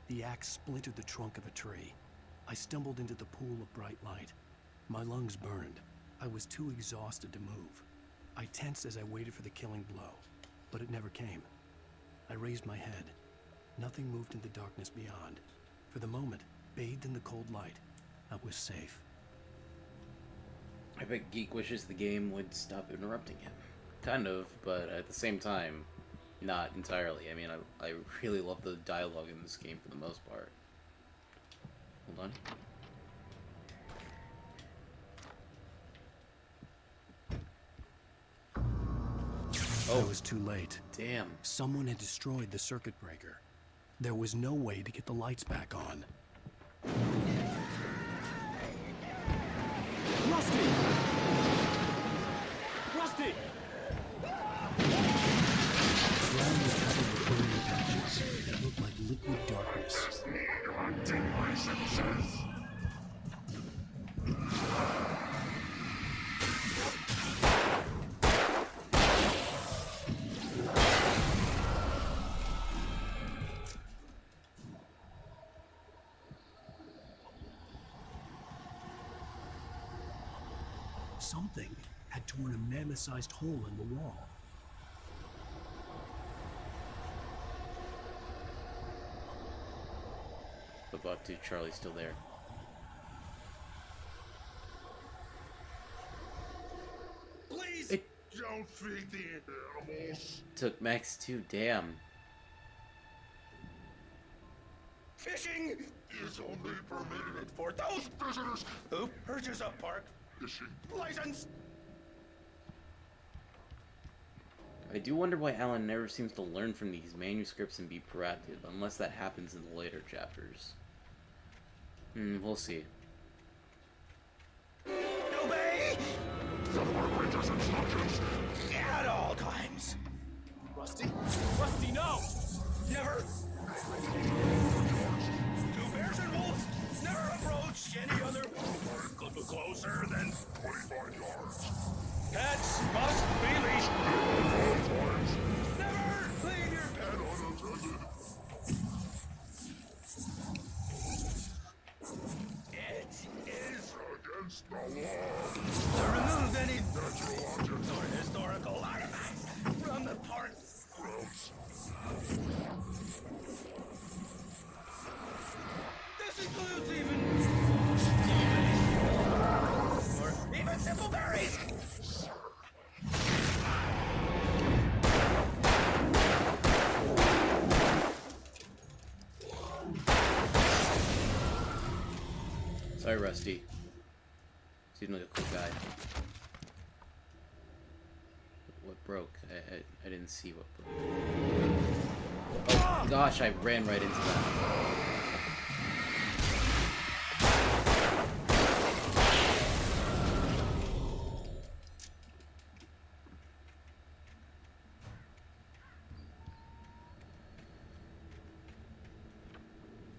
The axe splintered the trunk of a tree. I stumbled into the pool of bright light. My lungs burned. I was too exhausted to move. I tensed as I waited for the killing blow, but it never came. I raised my head. Nothing moved in the darkness beyond. For the moment, bathed in the cold light, I was safe. I bet Geek wishes the game would stop interrupting him. Kind of, but at the same time, not entirely. I mean, I really love the dialogue in this game for the most part. Hold on. I was too late. Damn. Someone had destroyed the circuit breaker. There was no way to get the lights back on. Rusty! Rusty! eyes that looked like liquid darkness. Something had torn a mammoth-sized hole in the wall. But Buck-Tooth Charlie's still there. Please don't feed the animals. Took Max too, damn. Fishing is only permitted for those visitors who purchase a park fishing license. I do wonder why Alan never seems to learn from these manuscripts and be proactive, unless that happens in the later chapters. We'll see. Obey the Park Ranger's instructions at all times. Rusty? Rusty, no! Never. Two bears and wolves never approach any other closer than 25 yards. Pets must be leashed. Never leave your pet unattended. It is against the law to remove any natural objects or historical artifacts from the park grounds. This includes even simple berries. Sorry, Rusty. Seemed like a cool guy. What broke? I didn't see what broke. Oh gosh, I ran right into that.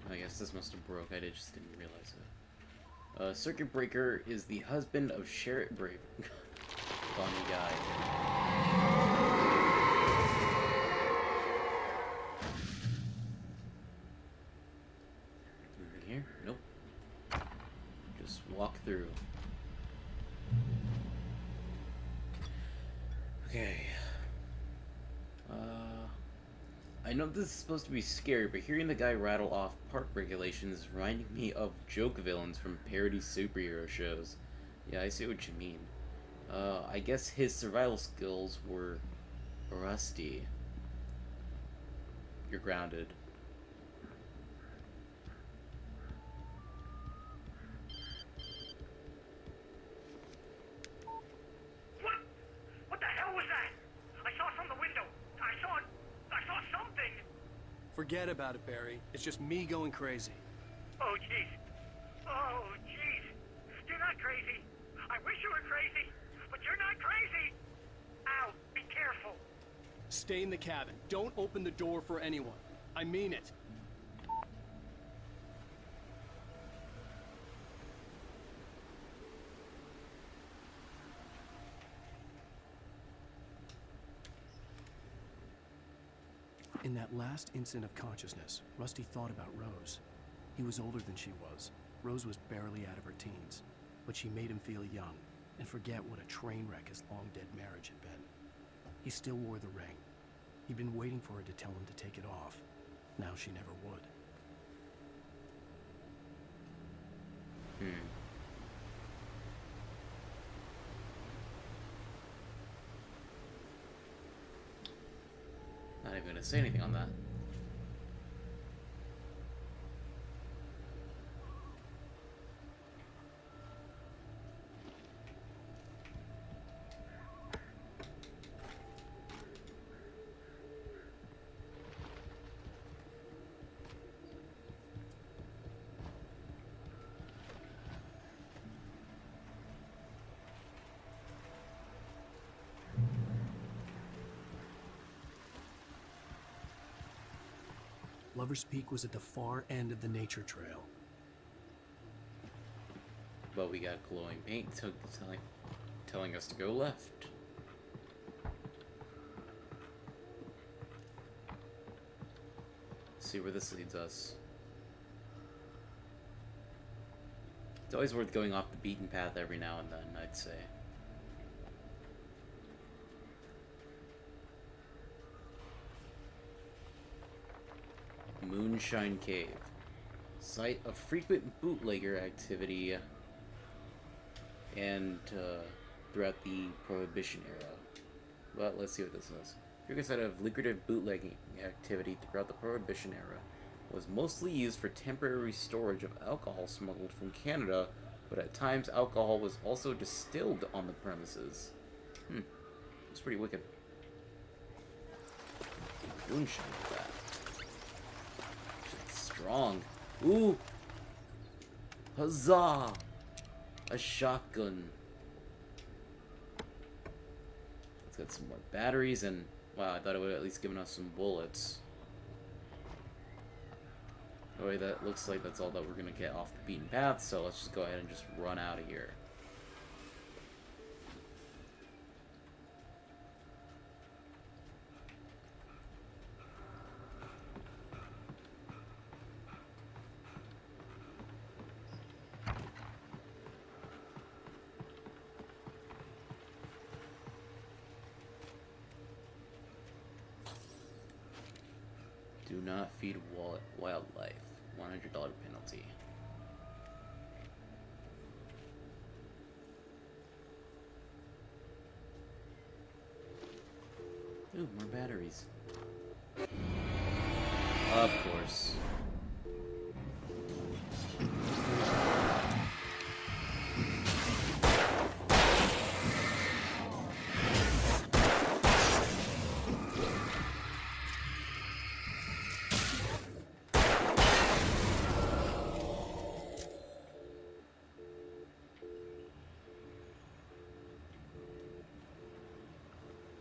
I guess this must have broke. I just didn't realize it. Circuit Breaker is the husband of Sheriff Brave. Funny guy. Anything here? Nope. Just walk through. Okay. I know this is supposed to be scary, but hearing the guy rattle off park regulations is reminding me of joke villains from parody superhero shows. Yeah, I see what you mean. I guess his survival skills were rusty. You're grounded. What the hell was that? I saw it from the window. I saw something. Forget about it, Barry. It's just me going crazy. Oh, jeez. Oh, jeez. You're not crazy. I wish you were crazy, but you're not crazy. Ow, be careful. Stay in the cabin. Don't open the door for anyone. I mean it. In that last instant of consciousness, Rusty thought about Rose. He was older than she was. Rose was barely out of her teens, but she made him feel young and forget what a train wreck his long-dead marriage had been. He still wore the ring. He'd been waiting for her to tell him to take it off. Now she never would. Not even gonna say anything on that. Lover's Peak was at the far end of the nature trail. But we got glowing paint telling us to go left. See where this leads us. It's always worth going off the beaten path every now and then, I'd say. Moonshine Cave. Site of frequent bootlegger activity and throughout the Prohibition era. But let's see what this is. Frequent site of lucrative bootlegging activity throughout the Prohibition era. Was mostly used for temporary storage of alcohol smuggled from Canada, but at times alcohol was also distilled on the premises. It's pretty wicked. Moonshine with that. It's strong. Ooh! Huzzah! A shotgun. Let's get some more batteries and... Wow, I thought it would have at least given us some bullets. Oh, wait, that looks like that's all that we're gonna get off the beaten path, so let's just go ahead and just run out of here. Do not feed wildlife. $100 penalty. Ooh, more batteries. Of course.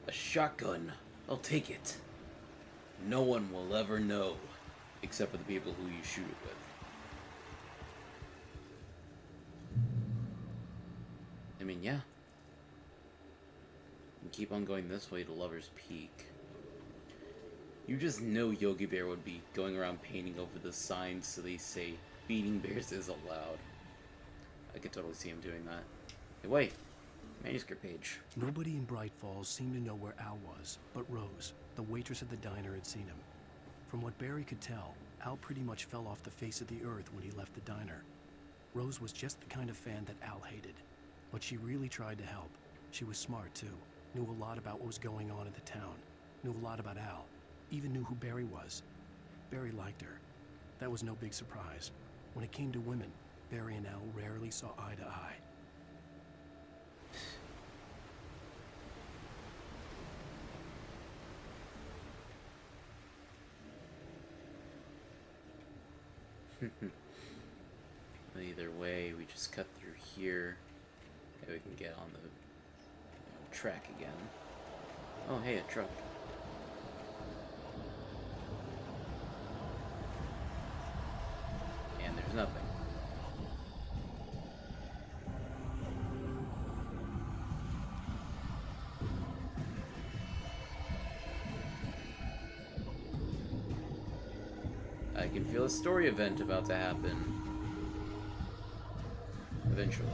A shotgun. I'll take it. No one will ever know, except for the people who you shoot it with. I mean, yeah. And keep on going this way to Lover's Peak. You just know Yogi Bear would be going around painting over the signs so they say feeding bears is allowed. I could totally see him doing that. Hey, wait. Manuscript page. Nobody in Bright Falls seemed to know where Al was, but Rose, the waitress at the diner, had seen him. From what Barry could tell, Al pretty much fell off the face of the earth when he left the diner. Rose was just the kind of fan that Al hated, but she really tried to help. She was smart, too. Knew a lot about what was going on in the town. Knew a lot about Al. Even knew who Barry was. Barry liked her. That was no big surprise. When it came to women, Barry and Al rarely saw eye to eye. Either way, we just cut through here. Maybe we can get on the track again. Oh, hey, a truck. And there's nothing. I can feel a story event about to happen. Eventually.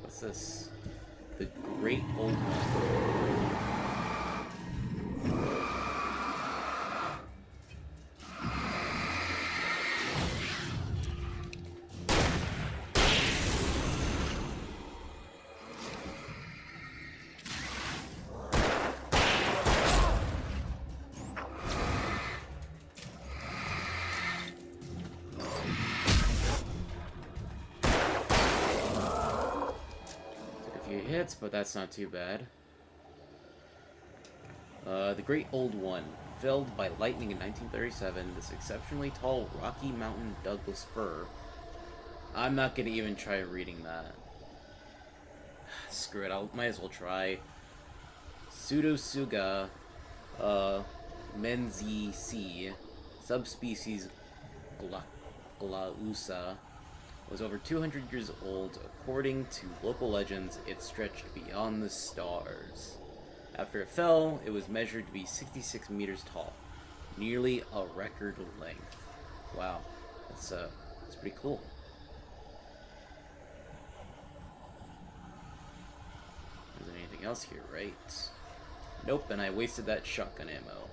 What's this? The Great Old One. Hits, but that's not too bad. The Great Old One. Felled by lightning in 1937, this exceptionally tall Rocky Mountain Douglas fir. I'm not gonna even try reading that. Screw it, might as well try. Pseudotsuga Menziesii, subspecies glausa, was over 200 years old. According to local legends, it stretched beyond the stars. After it fell, it was measured to be 66 meters tall, nearly a record length. Wow, that's pretty cool. Isn't anything else here, right? Nope, and I wasted that shotgun ammo.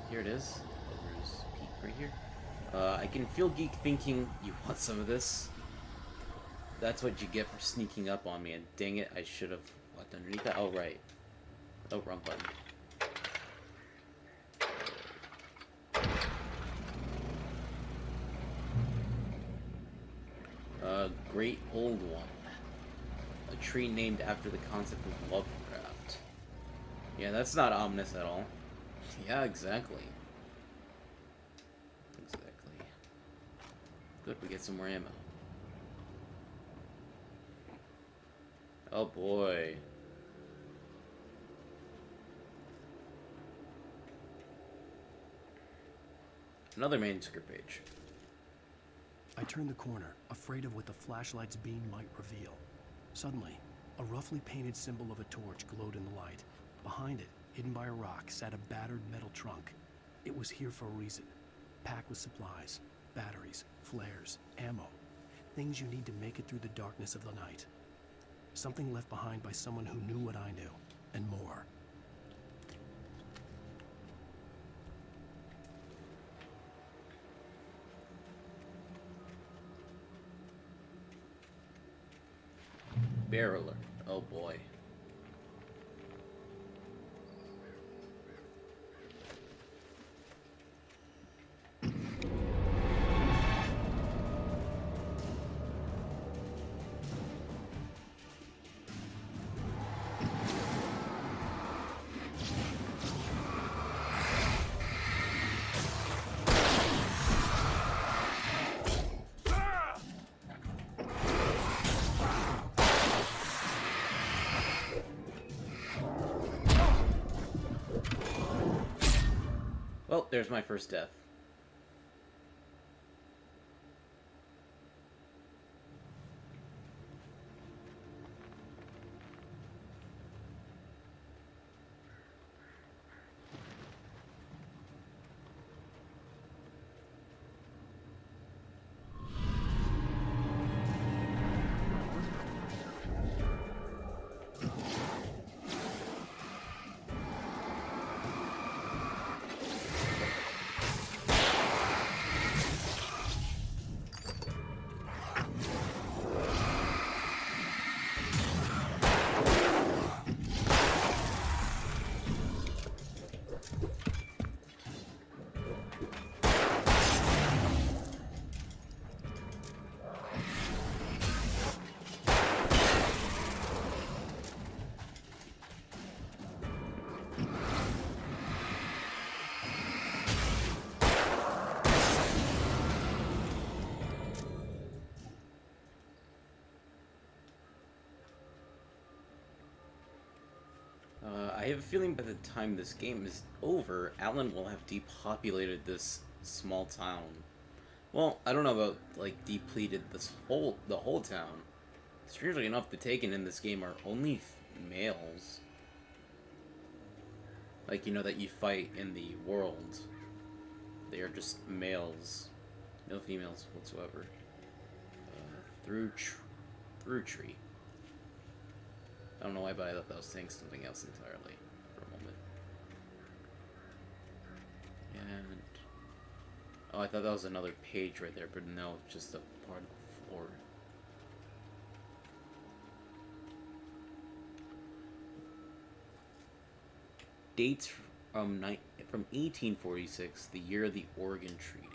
Here it is. There's Pete right here. I can feel Geek thinking, you want some of this? That's what you get for sneaking up on me, and dang it, I should have walked underneath that. Oh, right. Oh, wrong button. Great Old One. A tree named after the concept of Lovecraft. Yeah, that's not ominous at all. Yeah, exactly. Exactly. Good, we get some more ammo. Oh boy. Another manuscript page. I turned the corner, afraid of what the flashlight's beam might reveal. Suddenly, a roughly painted symbol of a torch glowed in the light. Behind it, hidden by a rock, sat a battered metal trunk. It was here for a reason. Packed with supplies, batteries, flares, ammo. Things you need to make it through the darkness of the night. Something left behind by someone who knew what I knew, and more. Bear alert. Oh boy. Well, there's my first death. I have a feeling by the time this game is over, Alan will have depopulated this small town. Well, I don't know about, like, depleted the whole town. Strangely enough, the Taken in this game are only males. Like, you know, that you fight in the world. They are just males. No females whatsoever. Through tree. I don't know why, but I thought that was saying something else entirely for a moment. And... oh, I thought that was another page right there, but no, it's just a part of the floor. Dates from 1846, the year of the Oregon Treaty.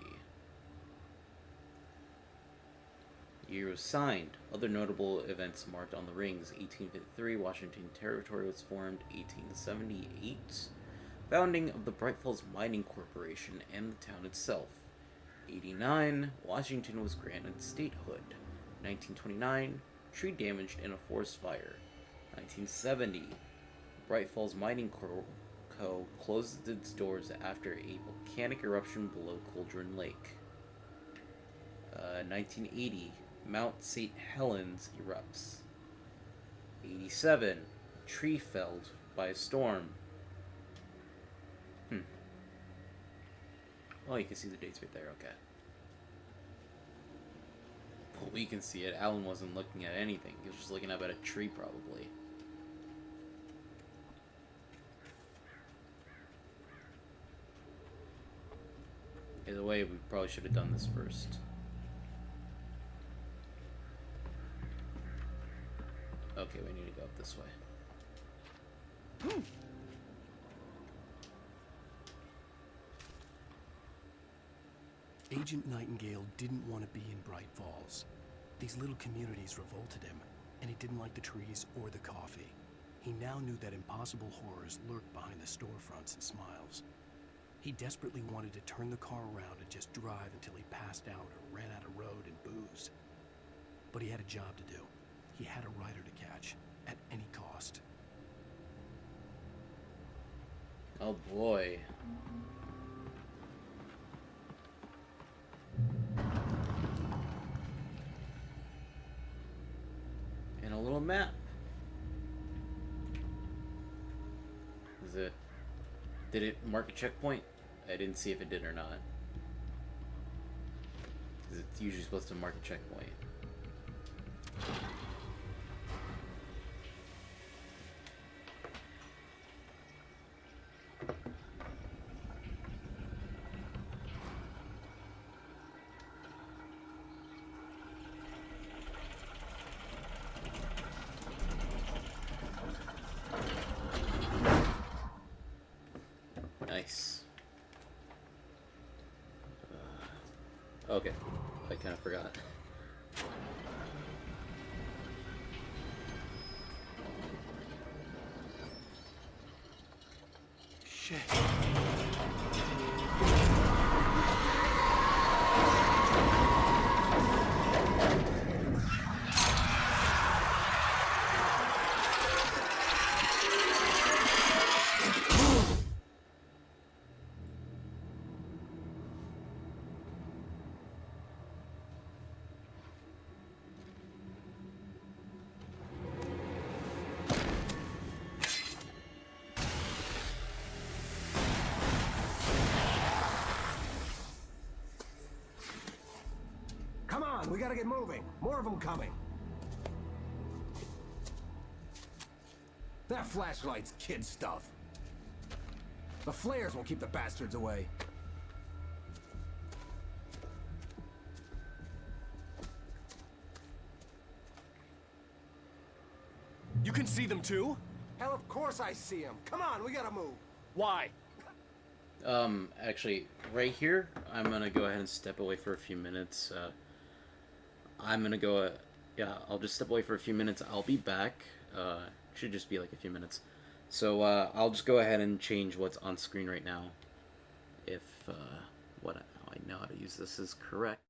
The year was signed. Other notable events marked on the rings. 1853, Washington Territory was formed. 1878, founding of the Bright Falls Mining Corporation and the town itself. 89, Washington was granted statehood. 1929, tree damaged in a forest fire. 1970, Bright Falls Mining Co. closed its doors after a volcanic eruption below Cauldron Lake. 1980, Mount St. Helens erupts. 87, tree felled by a storm. Oh, you can see the dates right there, okay. Well, we can see it. Alan wasn't looking at anything. He was just looking up at a tree, probably. Either way, we probably should have done this first. Okay, we need to go up this way. Agent Nightingale didn't want to be in Bright Falls. These little communities revolted him, and he didn't like the trees or the coffee. He now knew that impossible horrors lurked behind the storefronts and smiles. He desperately wanted to turn the car around and just drive until he passed out or ran out of road and booze. But he had a job to do. He had a rider to catch, at any cost. Oh boy. And a little map. Is it... did it mark a checkpoint? I didn't see if it did or not. Because it's usually supposed to mark a checkpoint. Nice. Okay, I kind of forgot. Shit. Come on, we gotta get moving. More of them coming. That flashlight's kid stuff. The flares will keep the bastards away. You can see them too? Hell, of course I see them. Come on, we gotta move. Why? Actually, right here, I'm gonna go ahead and step away for a few minutes. I'm gonna go, yeah, I'll just step away for a few minutes. I'll be back. Should just be like a few minutes. So, I'll just go ahead and change what's on screen right now. If, what I know how to use this is correct.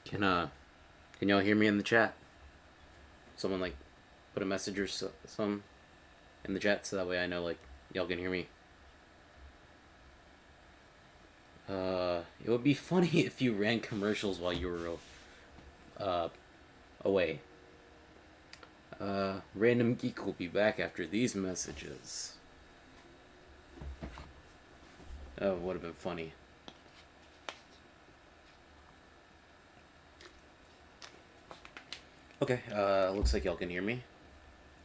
Can y'all hear me in the chat? Someone like put a message or some in the chat so that way I know like y'all can hear me. It would be funny if you ran commercials while you were away. Random Geek will be back after these messages. Oh, would have been funny. Okay, looks like y'all can hear me.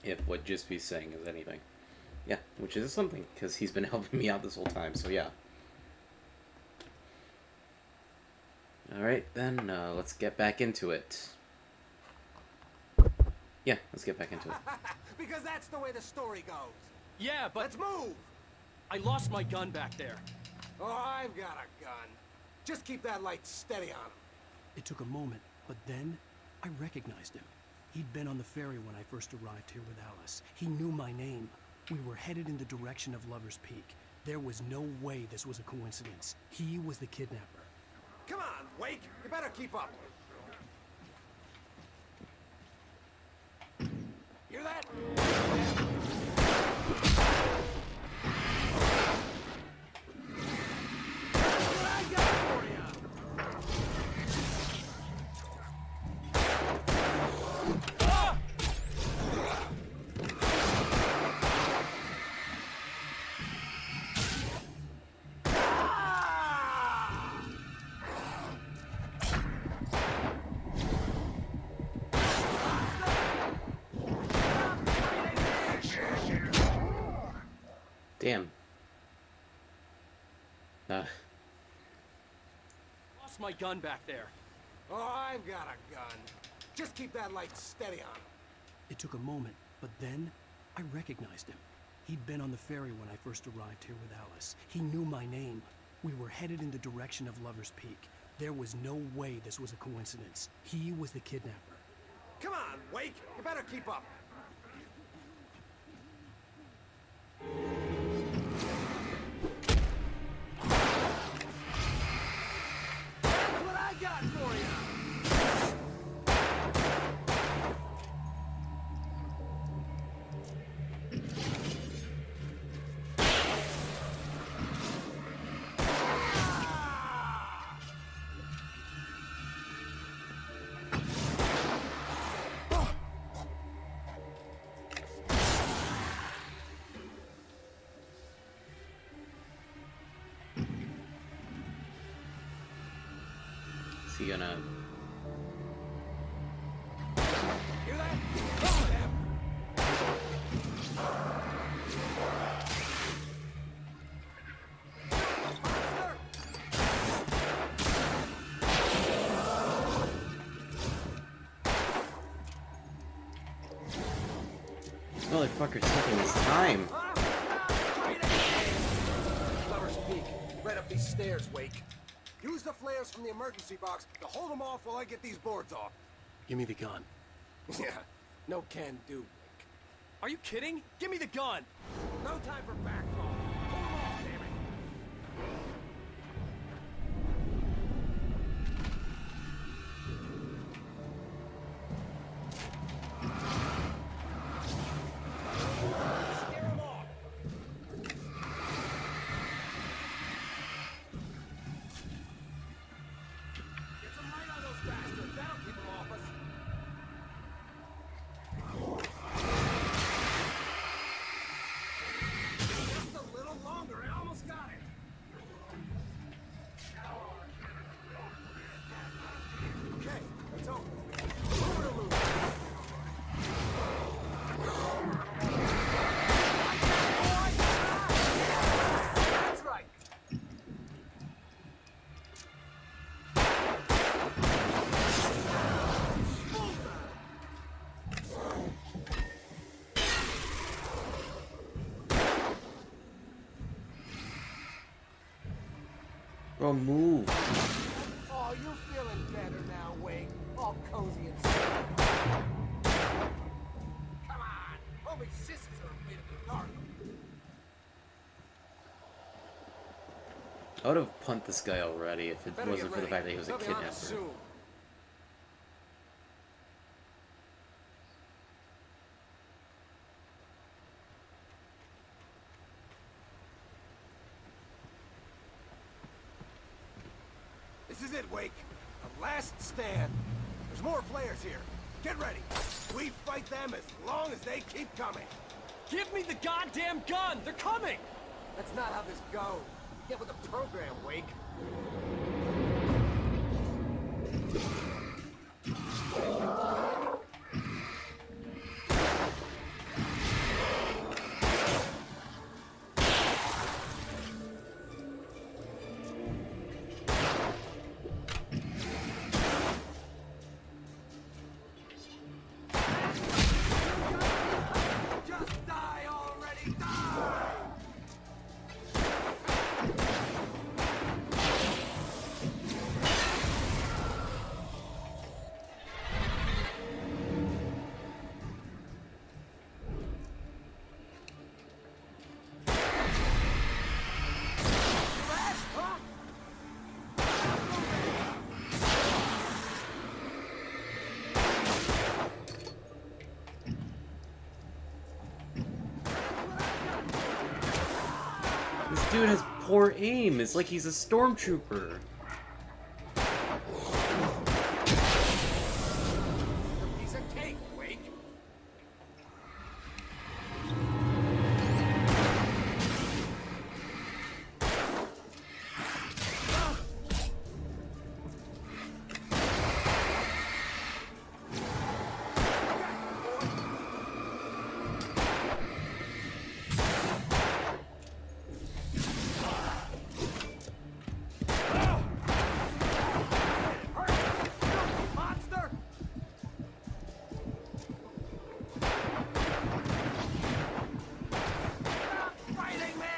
If what Just be saying is anything. Yeah, which is something, because he's been helping me out this whole time, so yeah. Alright, then, let's get back into it. Yeah, let's get back into it. Because that's the way the story goes. Yeah, but... Let's move! I lost my gun back there. Oh, I've got a gun. Just keep that light steady on him. It took a moment, but then I recognized him. He'd been on the ferry when I first arrived here with Alice. He knew my name. We were headed in the direction of Lover's Peak. There was no way this was a coincidence. He was the kidnapper. Come on, Wake! You better keep up. Hear that? Damn. Lost my gun back there. Oh, I've got a gun. Just keep that light steady on him. It took a moment, but then I recognized him. He'd been on the ferry when I first arrived here with Alice. He knew my name. We were headed in the direction of Lover's Peak. There was no way this was a coincidence. He was the kidnapper. Come on, Wake! You better keep up. That's what I got for you! Is he gonna... Hear that? Oh, damn. Motherfucker's taking his time. Lover's Peak. Right up these stairs, Wake. Use the flares from the emergency box to hold them off while I get these boards off. Give me the gun. Yeah, no can do, Wake. Are you kidding? Give me the gun! No time for backtalk. Hold them off, damn it. Scare 'em off. Get some light on those bastards. That'll keep them off us. Just a little longer. I almost got it. Okay, it's over. Over to Luke. That's right. Bro, move. Oh, you're feeling better now, Wake. All cozy and stuff. Come on. Only sissies are afraid of the dark. I would have pumped this guy already if it Better wasn't get for the ready. fact that he was a They'll be on us kidnapper. soon. is it, Wake. The last stand. There's more flares here. Get ready. We fight them as long as they keep coming. Give me the goddamn gun! They're coming! That's not how this goes. Get with the program, Wake. Just die already, die! This dude has poor aim. It's like he's a stormtrooper. Piece of cake, Wake. Monster! Stop fighting me!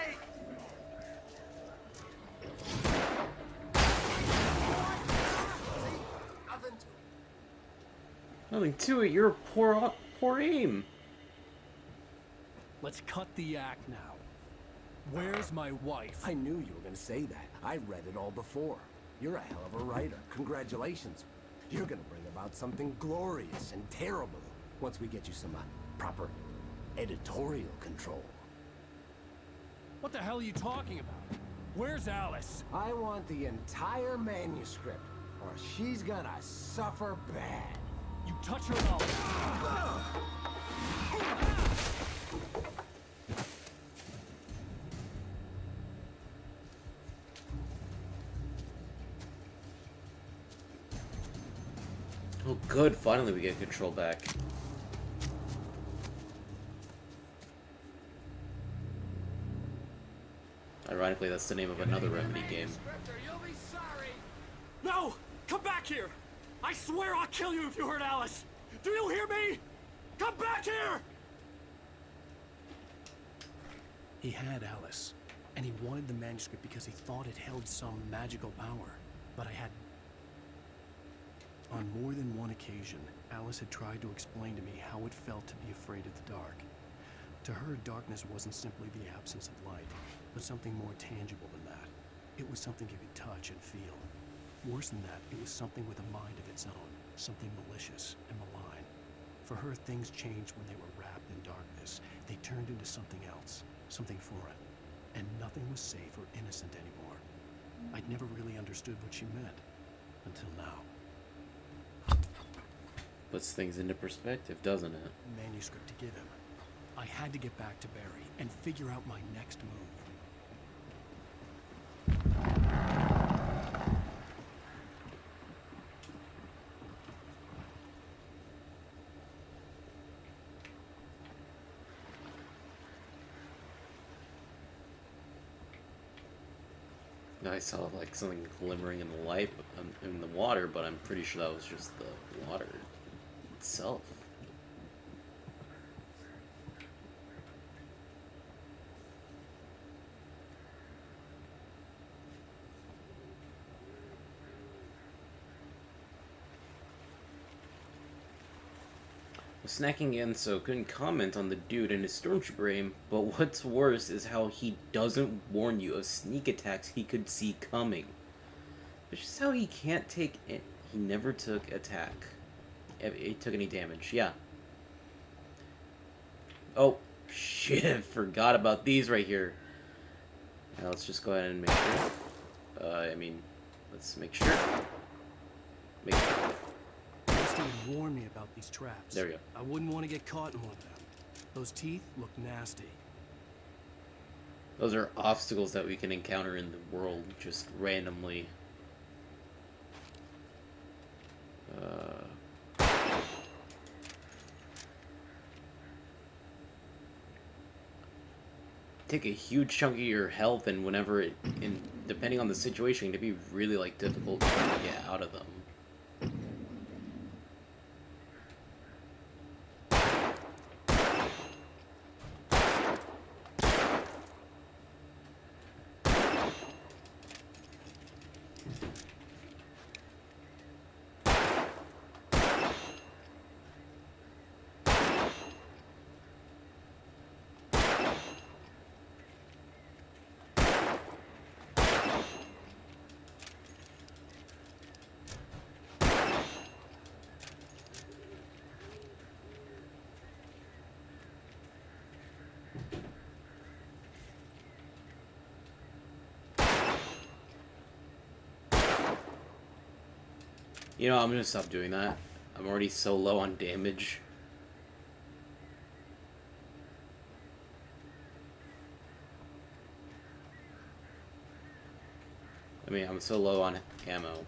Nothing to Nothing to it. You're poor aim. Let's cut the act now. Where's my wife? I knew you were gonna say that. I read it all before. You're a hell of a writer. Congratulations. You're gonna bring about something glorious and terrible once we get you some proper editorial control. What the hell are you talking about? Where's Alice? I want the entire manuscript, or she's gonna suffer bad. You touch her mouth. Oh, good. Finally, we get control back. Ironically, that's the name of another Remedy game. No! Come back here! I swear I'll kill you if you hurt Alice! Do you hear me? Come back here! He had Alice, and he wanted the manuscript because he thought it held some magical power. But I had... On more than one occasion, Alice had tried to explain to me how it felt to be afraid of the dark. To her, darkness wasn't simply the absence of light, but something more tangible than that. It was something you could touch and feel. Worse than that, it was something with a mind of its own, something malicious and malign. For her, things changed when they were wrapped in darkness. They turned into something else, something foreign, and nothing was safe or innocent anymore. I'd never really understood what she meant, until now. Puts things into perspective, doesn't it? Manuscript to give him. I had to get back to Barry and figure out my next move. I saw like something glimmering in the light in the water, but I'm pretty sure that was just the water itself. Was snacking in, so couldn't comment on the dude and his stormtrooper aim, but what's worse is how he doesn't warn you of sneak attacks he could see coming. It's just how he can't take it. He never took attack. He took any damage, yeah. Oh, shit, I forgot about these right here. Now let's just go ahead and make sure. I mean, Let's make sure. Make sure. Rusty had warned me about these traps. There we go. I wouldn't want to get caught in one of them. Those teeth look nasty. Those are obstacles that we can encounter in the world just randomly. Take a huge chunk of your health, and whenever it, depending on the situation, it'd be really like difficult to get out of them. You know, I'm gonna stop doing that. I'm already so low on damage. I mean, I'm so low on ammo.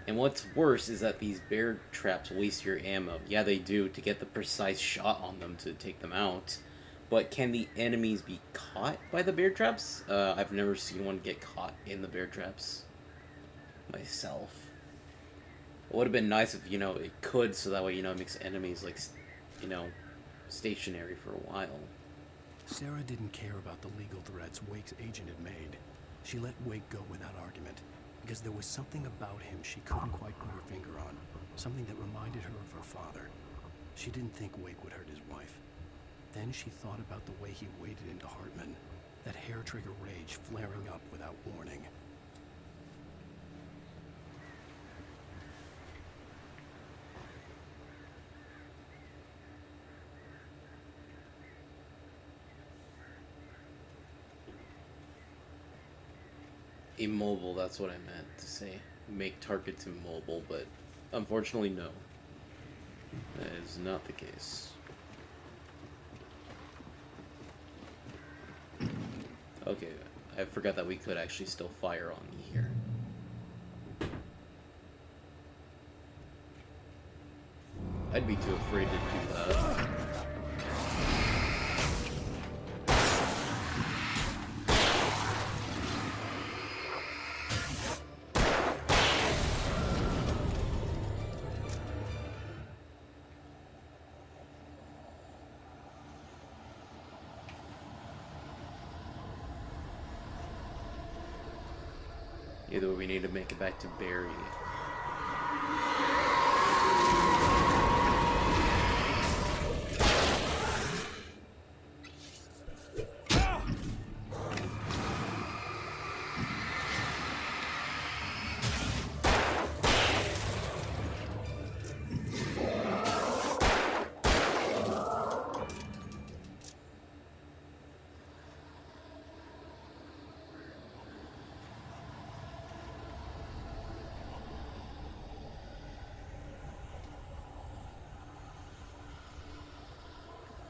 And what's worse is that these bear traps waste your ammo. Yeah, they do, to get the precise shot on them to take them out. But can the enemies be caught by the bear traps? I've never seen one get caught in the bear traps myself. It would have been nice if, you know, it could, so that way, you know, it makes enemies, like, you know, stationary for a while. Sarah didn't care about the legal threats Wake's agent had made. She let Wake go without argument, because there was something about him she couldn't quite put her finger on. Something that reminded her of her father. She didn't think Wake would hurt his wife. Then she thought about the way he waded into Hartman, that hair-trigger rage flaring up without warning. Immobile, that's what I meant to say. Make targets immobile, but unfortunately, no. That is not the case. Okay, I forgot that we could actually still fire on here. I'd be too afraid to do that. Either way, we need to make it back to Barry.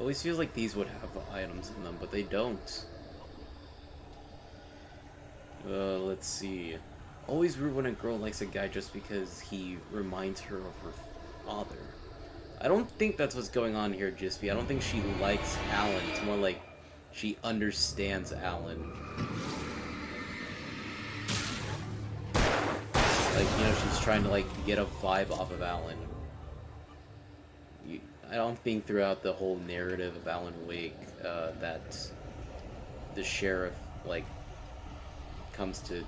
Always feels like these would have items in them, but they don't. Let's see. Always rude when a girl likes a guy just because he reminds her of her father. I don't think that's what's going on here, Jispy. I don't think she likes Alan. It's more like she understands Alan. Like, you know, she's trying to, like, get a vibe off of Alan. I don't think throughout the whole narrative of Alan Wake that the sheriff, like, comes to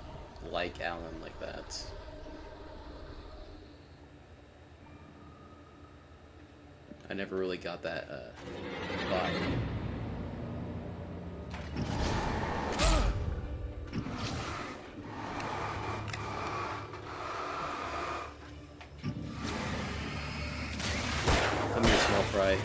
like Alan like that. I never really got that vibe. Come here, small fry.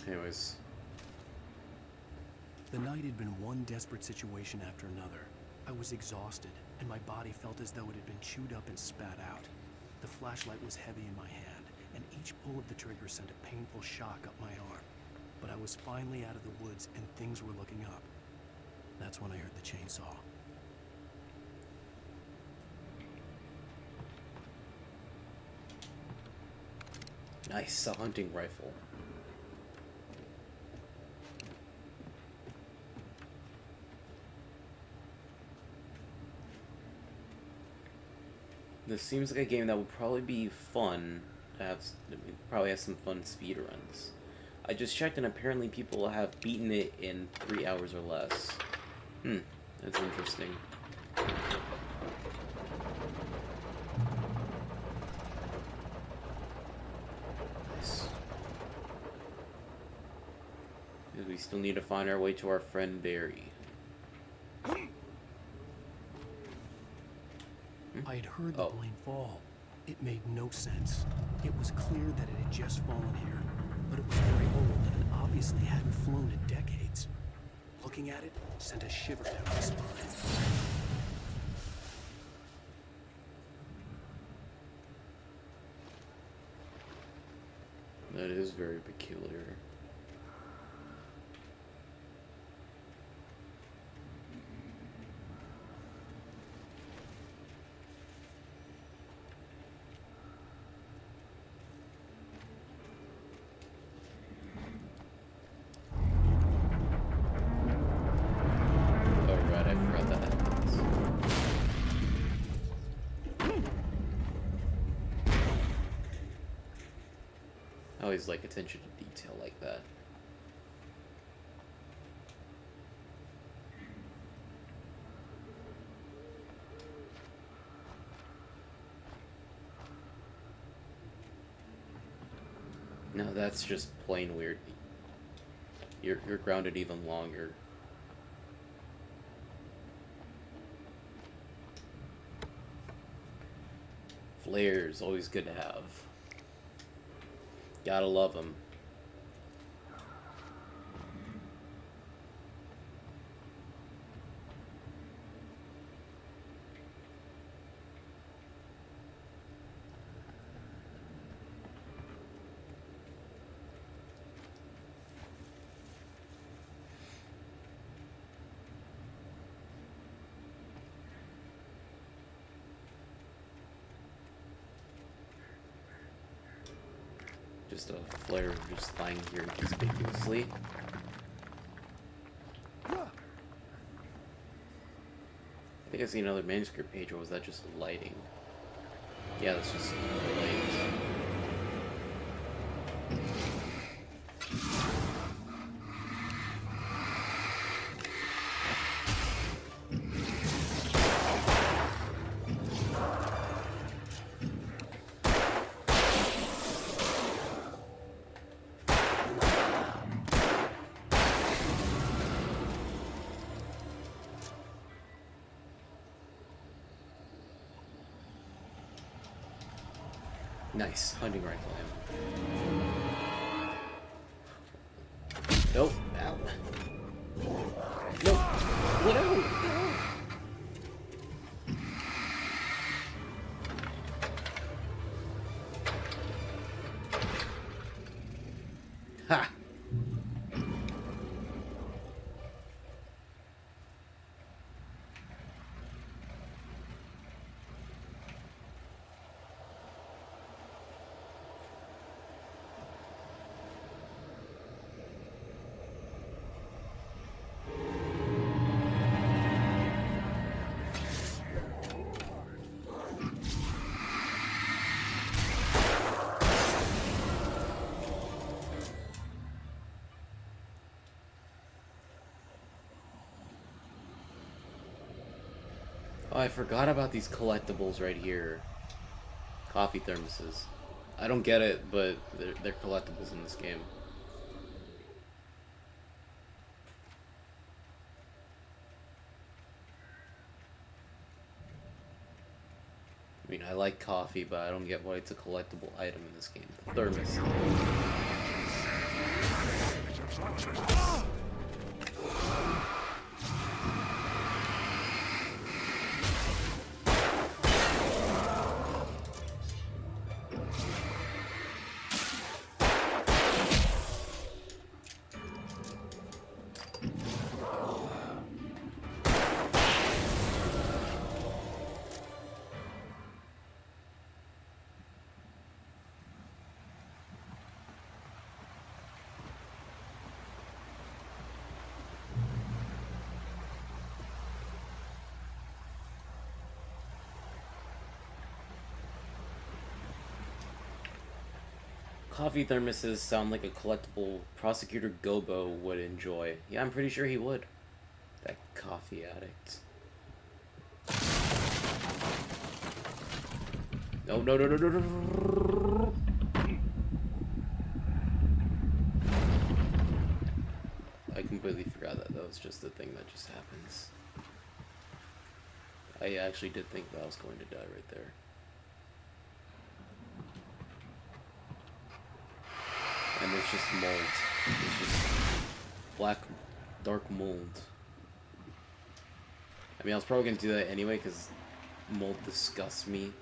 Anyways. The night had been one desperate situation after another. I was exhausted, and my body felt as though it had been chewed up and spat out. The flashlight was heavy in my hand, and each pull of the trigger sent a painful shock up my arm. But I was finally out of the woods, and things were looking up. That's when I heard the chainsaw. Nice, a hunting rifle. This seems like a game that would probably be fun to have. Probably have some fun speedruns. I just checked, and apparently people have beaten it in 3 hours or less. That's interesting. Nice. We still need to find our way to our friend Barry. I had heard the plane fall. It made no sense. It was clear that it had just fallen here, but it was very old and obviously hadn't flown in decades. Looking at it sent a shiver down my spine. That is very peculiar. I always like attention to detail like that. No, that's just plain weird. You're grounded even longer. Flares, always good to have. Gotta love them. Just a flare just lying here conspicuously. I think I see another manuscript page, or was that just lighting? Yeah, that's just light. Nice hunting rifle ammo. Nope. Ow. Nope. What out? Ha! Oh, I forgot about these collectibles right here. Coffee thermoses. I don't get it, but they're collectibles in this game. I mean, I like coffee, but I don't get why it's a collectible item in this game. The thermos. Coffee thermoses sound like a collectible Prosecutor Gobo would enjoy. Yeah, I'm pretty sure he would. That coffee addict. No, no, no, no, no, no. I completely forgot that. That was just the thing that just happens. I actually did think that I was going to die right there. And it's just mold. It's just black, dark mold. I mean, I was probably going to do that anyway, because mold disgusts me.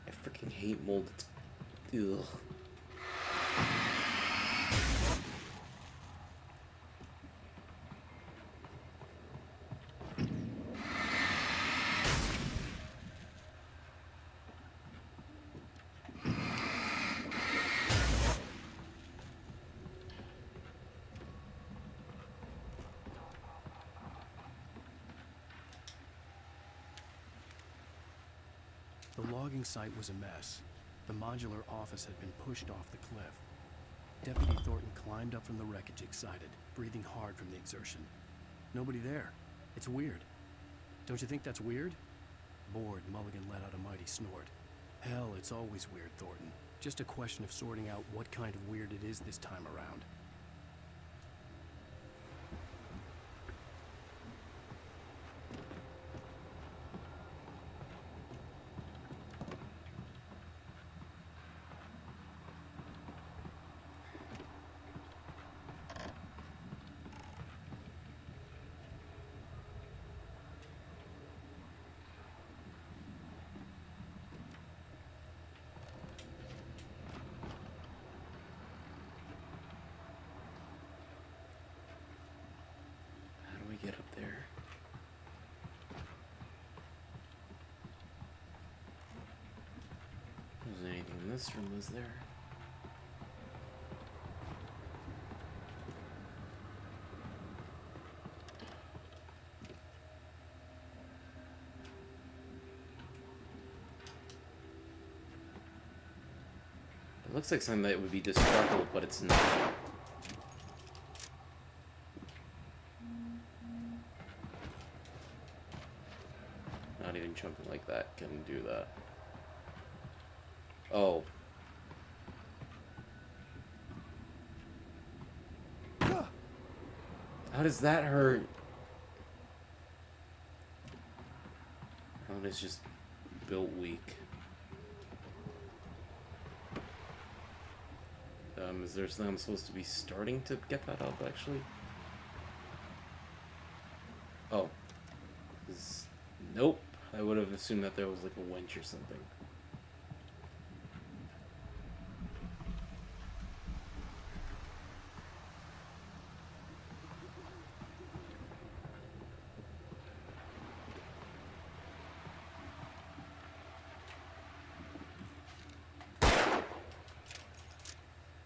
I freaking hate mold. It's... ugh. The logging site was a mess. The modular office had been pushed off the cliff. Deputy Thornton climbed up from the wreckage excited, breathing hard from the exertion. Nobody there. It's weird. Don't you think that's weird? Bored, Mulligan let out a mighty snort. Hell, it's always weird, Thornton. Just a question of sorting out what kind of weird it is this time around. Get up there. Wasn't anything in this room, was there? It looks like something that would be destructible, but it's not. Not even jumping like that can do that. Oh. How does that hurt? Oh, it's just built weak. Is there something I'm supposed to be starting to get that up, actually? Oh. Nope. I would have assumed that there was like a winch or something.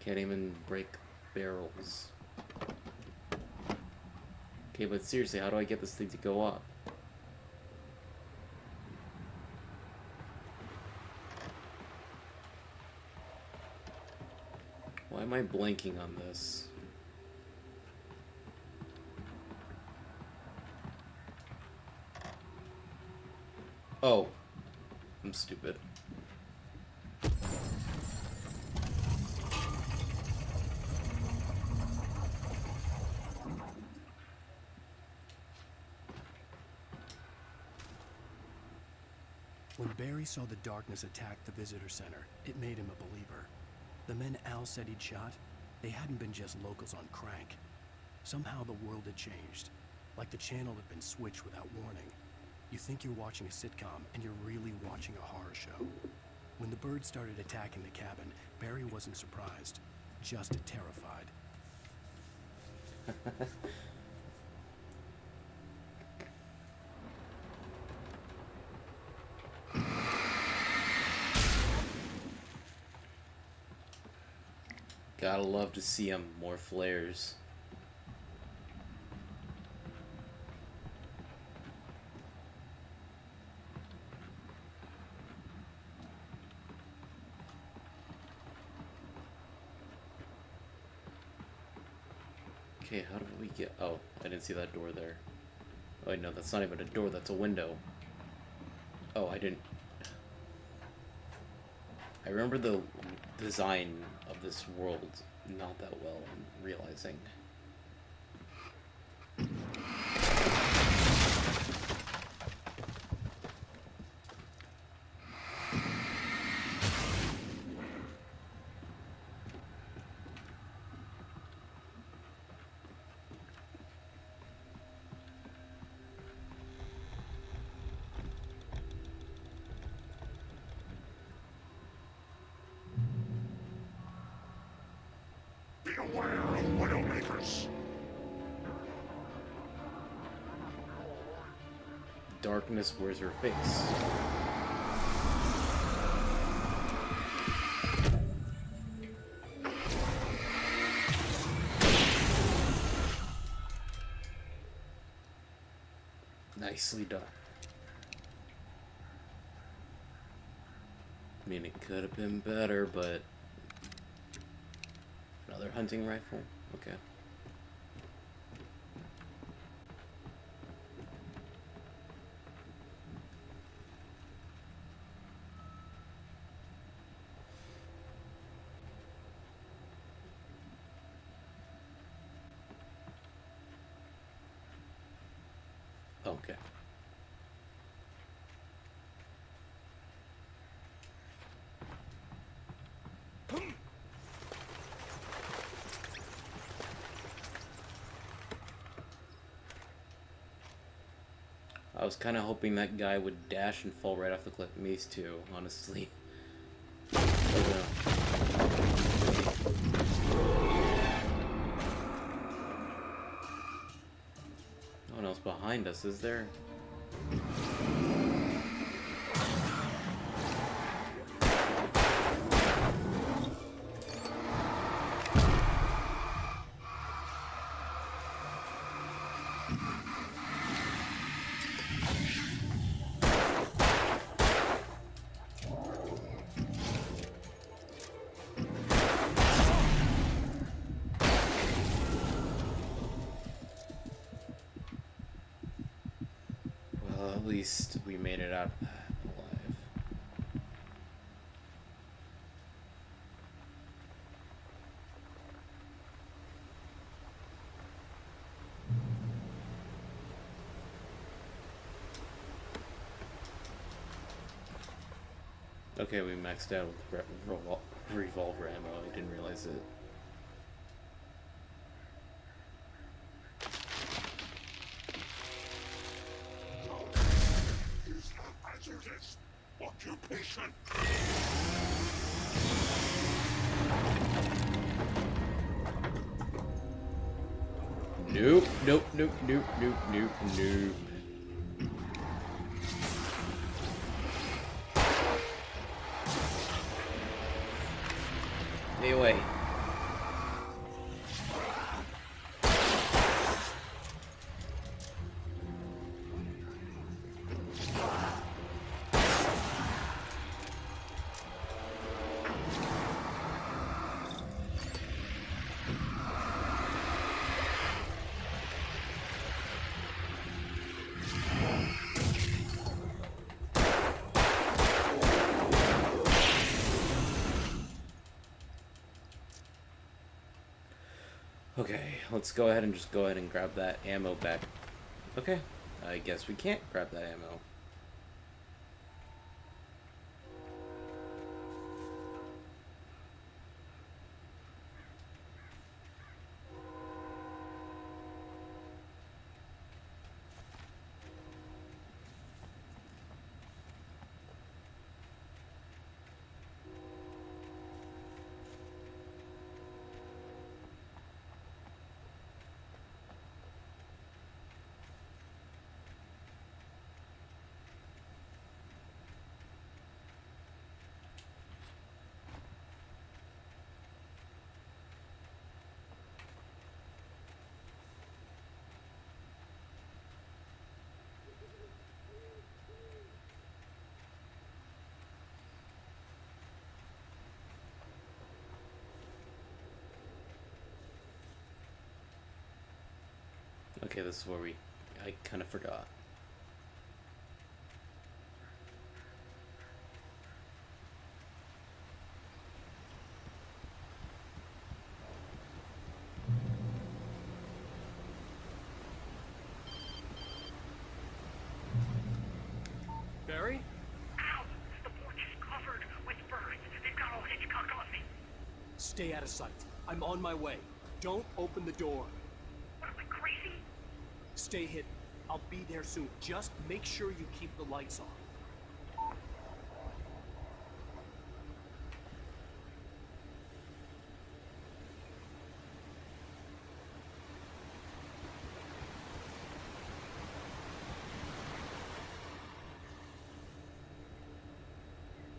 Can't even break barrels. Okay, but seriously, how do I get this thing to go up? Why am I blanking on this? Oh, I'm stupid. When Barry saw the darkness attack the visitor center, it made him a believer. The men Al said he'd shot, they hadn't been just locals on crank. Somehow the world had changed, like the channel had been switched without warning. You think you're watching a sitcom, and you're really watching a horror show. When the birds started attacking the cabin, Barry wasn't surprised, just terrified. Gotta love to see him. More flares. Okay, how do we get... Oh, I didn't see that door there. Oh, wait, no, that's not even a door, that's a window. Oh, I didn't... I remember the design of this world not that well, I'm realizing. Beware of Widowmakers. Darkness wears her face. Nicely done. I mean, it could have been better, but... Another hunting rifle? Okay. Okay. I was kind of hoping that guy would dash and fall right off the cliff. Mace too, honestly. No one else behind us, is there? At least we made it out alive. Okay, we maxed out with revolver ammo. I didn't realize it. Hazardous occupation. Nope, nope, nope, nope, nope, nope, nope. Stay away. Okay, let's go ahead and grab that ammo back. Okay, I guess we can't grab that ammo. Okay, this is where I kind of forgot. Barry? Ow! The porch is covered with birds. They've got all Hitchcock on me. Stay out of sight. I'm on my way. Don't open the door. What am I, crazy? Stay hidden. I'll be there soon. Just make sure you keep the lights on.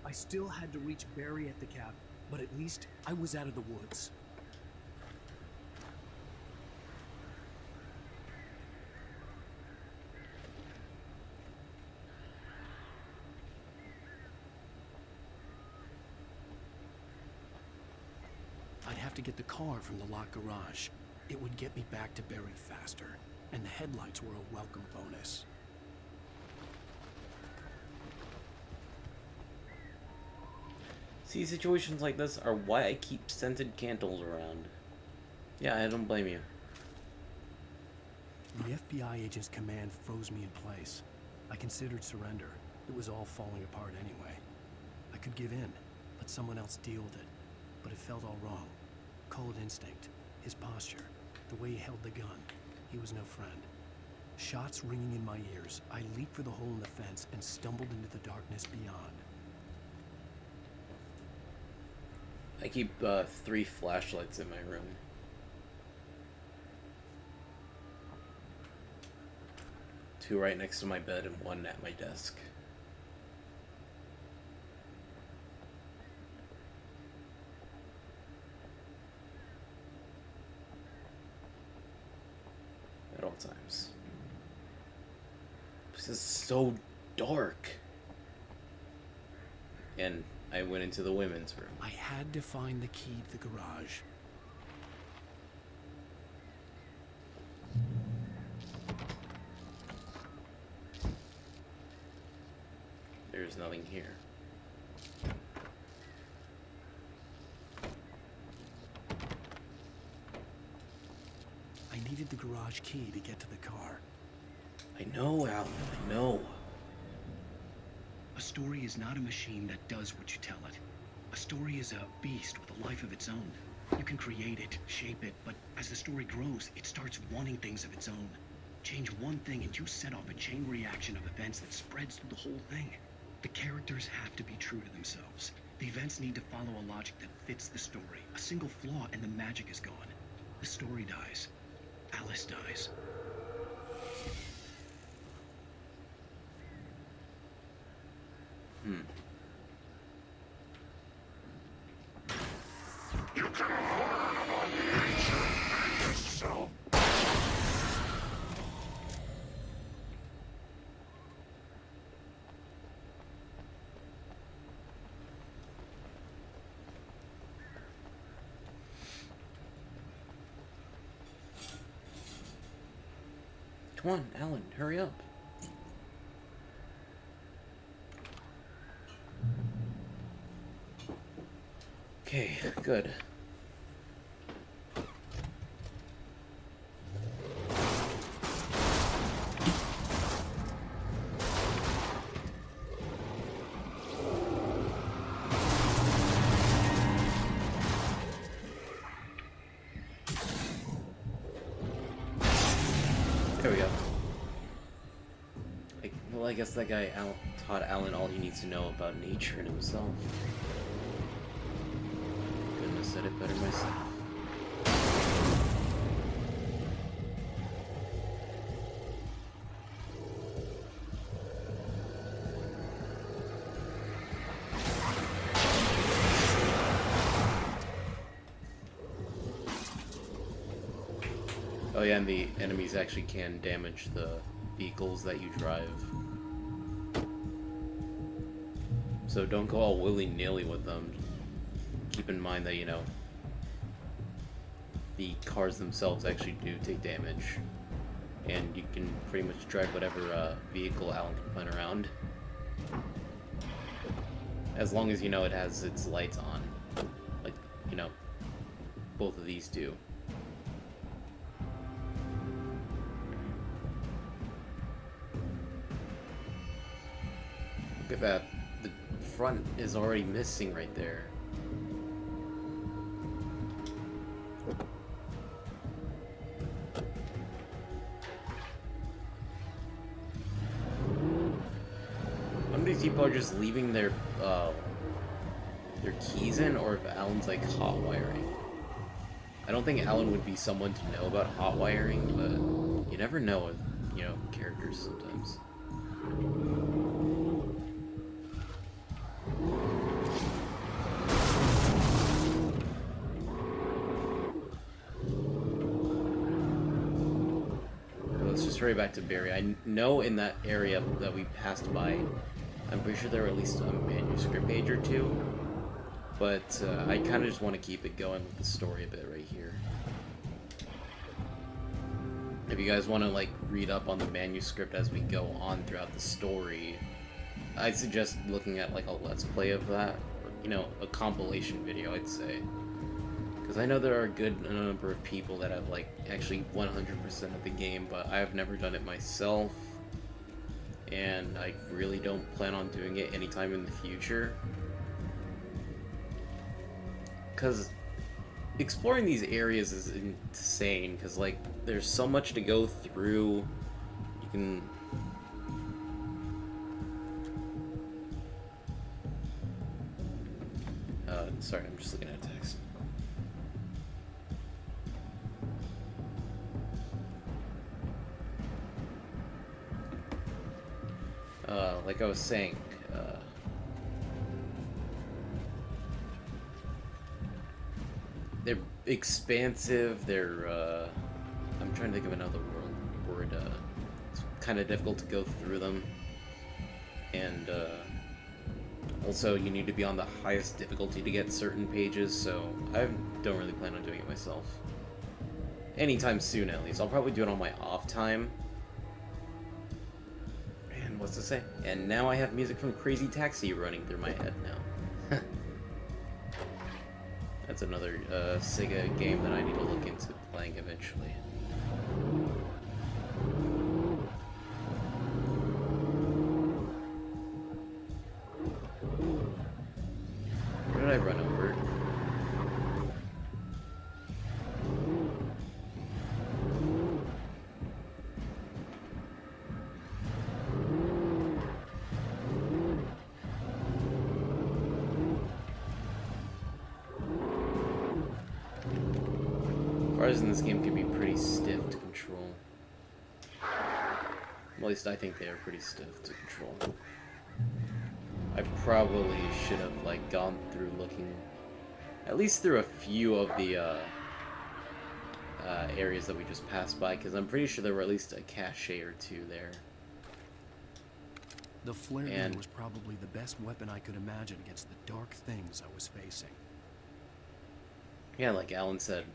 I still had to reach Barry at the cabin, but at least I was out of the woods. I'd have to get the car from the locked garage. It would get me back to Barry faster, and the headlights were a welcome bonus. See, situations like this are why I keep scented candles around. Yeah, I don't blame you. The FBI agent's command froze me in place. I considered surrender. It was all falling apart anyway. I could give in, let someone else deal with it. But it felt all wrong. Call it instinct. His posture. The way he held the gun. He was no friend. Shots ringing in my ears, I leaped for the hole in the fence and stumbled into the darkness beyond. I keep 3 flashlights in my room. Two right next to my bed and one at my desk. At all times. This is so dark. And I went into the women's room. I had to find the key to the garage. There's nothing here. I needed the garage key to get to the car. I know, Alan, I know. A story is not a machine that does what you tell it. A story is a beast with a life of its own. You can create it, shape it, but as the story grows, it starts wanting things of its own. Change one thing and you set off a chain reaction of events that spreads through the whole thing. The characters have to be true to themselves. The events need to follow a logic that fits the story. A single flaw and the magic is gone. The story dies. Alice dies. You can hold yourself. Come on, Alan, hurry up. Okay, good. There we go. Well, I guess that guy taught Alan all he needs to know about nature and himself. Couldn't have said it better myself. Oh yeah, and the enemies actually can damage the vehicles that you drive. So don't go all willy-nilly with them. Keep in mind that, you know, the cars themselves actually do take damage. and you can pretty much drive whatever vehicle Alan can find around. As long as you know it has its lights on. Like, you know, both of these do. Look at that. The front is already missing right there. These people are just leaving their keys in, or if Alan's like hot wiring. I don't think Alan would be someone to know about hot wiring, but you never know with, you know, characters sometimes. Let's just hurry back to Barry. I know in that area that we passed by, I'm pretty sure there were at least a manuscript page or two, but I kind of just want to keep it going with the story a bit right here. If you guys want to like read up on the manuscript as we go on throughout the story, I'd suggest looking at like a let's play of that, or, you know, a compilation video, I'd say. Because I know there are a good number of people that have like actually 100% of the game, but I have never done it myself. And I really don't plan on doing it anytime in the future. Because exploring these areas is insane, because like there's so much to go through. You can... sorry, I'm just looking at a text. Like I was saying, they're expansive, they're, I'm trying to think of another word, it's kind of difficult to go through them, and, also you need to be on the highest difficulty to get certain pages, so I don't really plan on doing it myself. Anytime soon, at least. I'll probably do it on my off time. What's to say? And now I have music from Crazy Taxi running through my head now. That's another Sega game that I need to look into playing eventually. Where did I run over? Cars in this game can be pretty stiff to control. At least I think they are pretty stiff to control. I probably should have like gone through looking at least through a few of the areas that we just passed by, because I'm pretty sure there were at least a cache or two there. The flare gun was probably the best weapon I could imagine against the dark things I was facing. Yeah, like Alan said,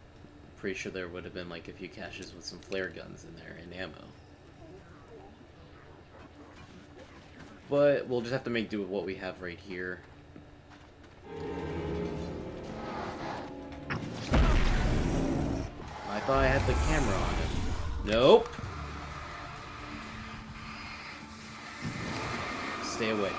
pretty sure there would have been like a few caches with some flare guns in there and ammo. But we'll just have to make do with what we have right here. I thought I had the camera on it. Nope. Stay away.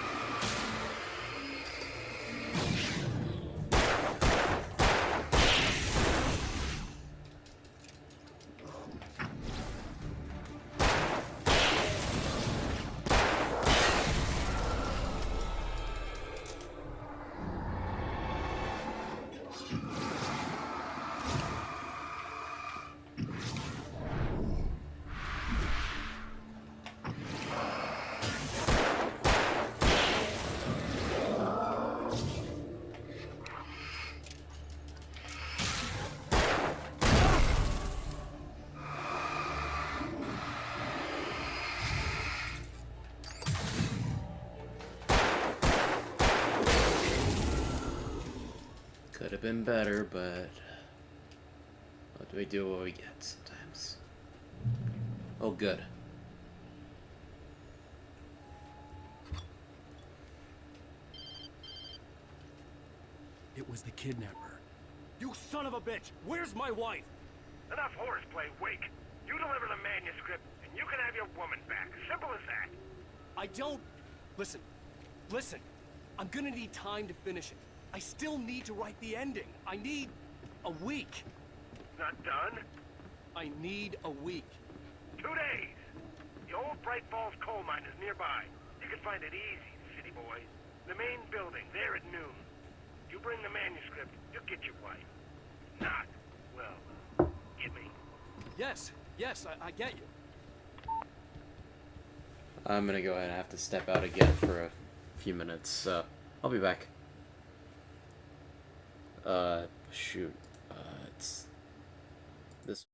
Could have been better, but what do we do what we get sometimes? Oh, good. It was the kidnapper. You son of a bitch! Where's my wife? Enough horseplay, Wake. You deliver the manuscript, and you can have your woman back. Simple as that. I don't... Listen. Listen. I'm gonna need time to finish it. I still need to write the ending. I need... a week. Not done? I need a week. 2 days. The old Bright Falls coal mine is nearby. You can find it easy, city boy. The main building, there at noon. You bring the manuscript, you'll get your wife. Not, well, get me. Yes, I get you. I'm gonna go ahead and have to step out again for a few minutes. I'll be back. Shoot. It's this.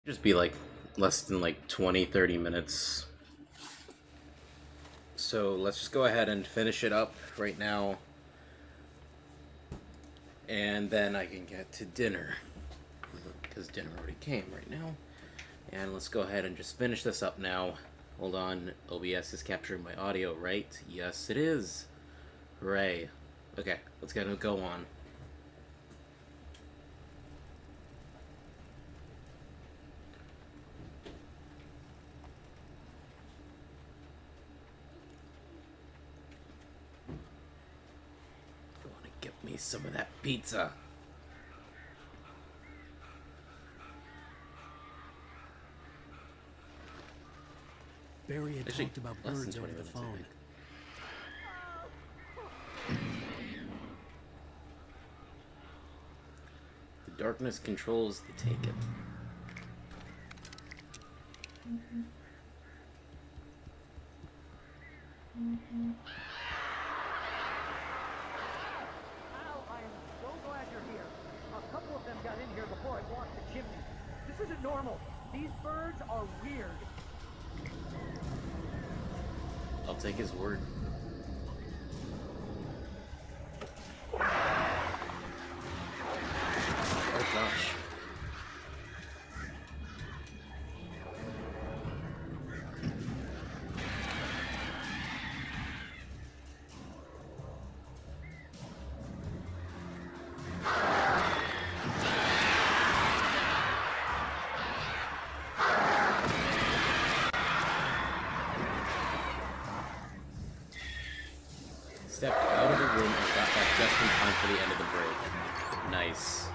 Just be like less than like 20-30 minutes. So let's just go ahead and finish it up right now. And then I can get to dinner. Because dinner already came right now. And let's go ahead and just finish this up now. Hold on, OBS is capturing my audio, right? Yes, it is. Hooray. Okay, let's get it go on. I want to get me some of that pizza. Barry had Actually, talked about less than birds 20 over the minutes, I phone. think. The darkness controls the Taken. Al, I am so glad you're here. A couple of them got in here before I blocked the chimney. This isn't normal. These birds are weird. I'll take his word. Oh gosh. Stepped out of the room and got back just in time for the end of the break. Nice.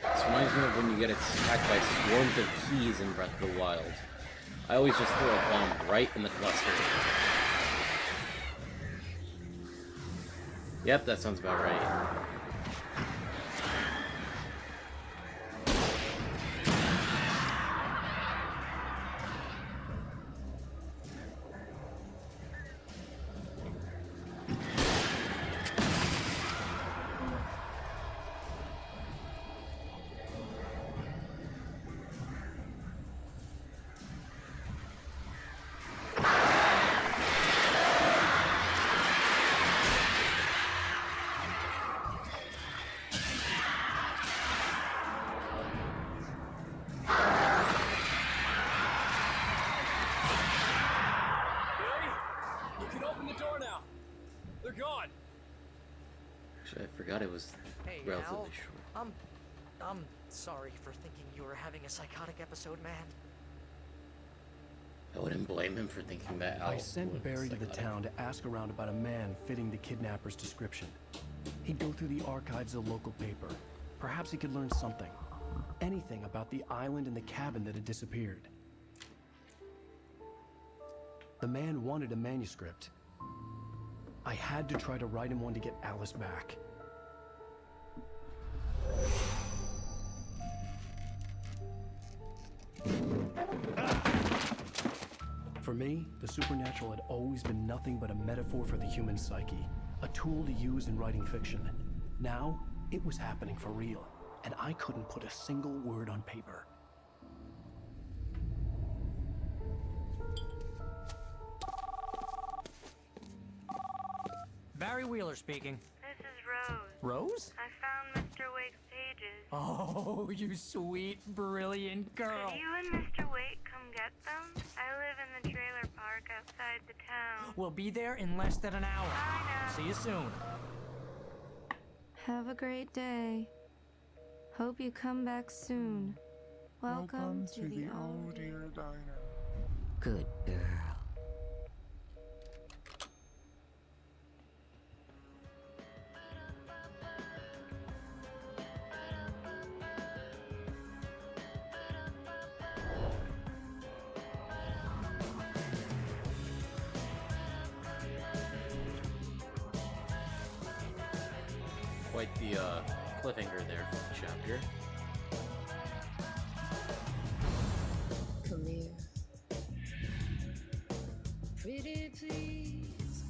This reminds me of when you get attacked by swarms of keys in Breath of the Wild. I always just throw a bomb right in the cluster. Yep, that sounds about right. You can open the door now. They're gone. Actually, I forgot it was Hey, relatively Al. short. I'm sorry for thinking you were having a psychotic episode, man. I wouldn't blame him for thinking that. I Al sent was Barry to the psychotic. town to ask around about a man fitting the kidnapper's description. He'd go through the archives of the local paper. Perhaps he could learn something. Anything about the island and the cabin that had disappeared. The man wanted a manuscript. I had to try to write him one to get Alice back. For me, the supernatural had always been nothing but a metaphor for the human psyche, a tool to use in writing fiction. Now, it was happening for real, and I couldn't put a single word on paper. Barry Wheeler speaking. This is Rose. Rose? I found Mr. Wake's pages. Oh, you sweet, brilliant girl. Could you and Mr. Wake come get them? I live in the trailer park outside the town. We'll be there in less than an hour. See you soon. Have a great day. Hope you come back soon. Welcome to the old dear diner. Good girl. quite the cliffhanger there for the chapter. Come here. Pretty please.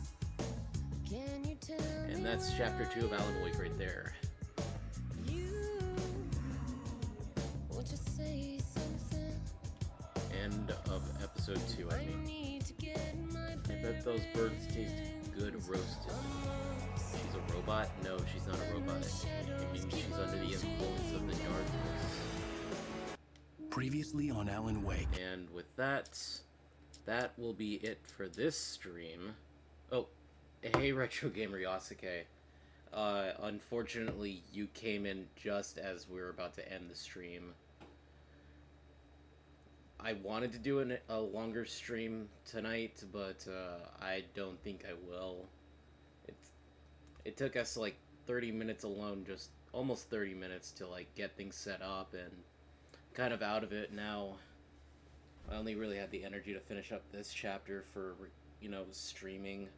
Can you tell me? And that's chapter 2 of Alan Wake right there. Won't you say something? End of episode 2, I mean. I bet those birds taste good roasted. She's a robot? No, she's not a robot. I mean, she's under the influence of the darkness. Previously on Alan Wake. And with that, that will be it for this stream. Oh, hey Retro Gamer Yasuke. Unfortunately, you came in just as we were about to end the stream. I wanted to do a longer stream tonight, but I don't think I will. It took us like 30 minutes alone, just almost 30 minutes to like get things set up, and kind of out of it now. I only really had the energy to finish up this chapter for, you know, streaming.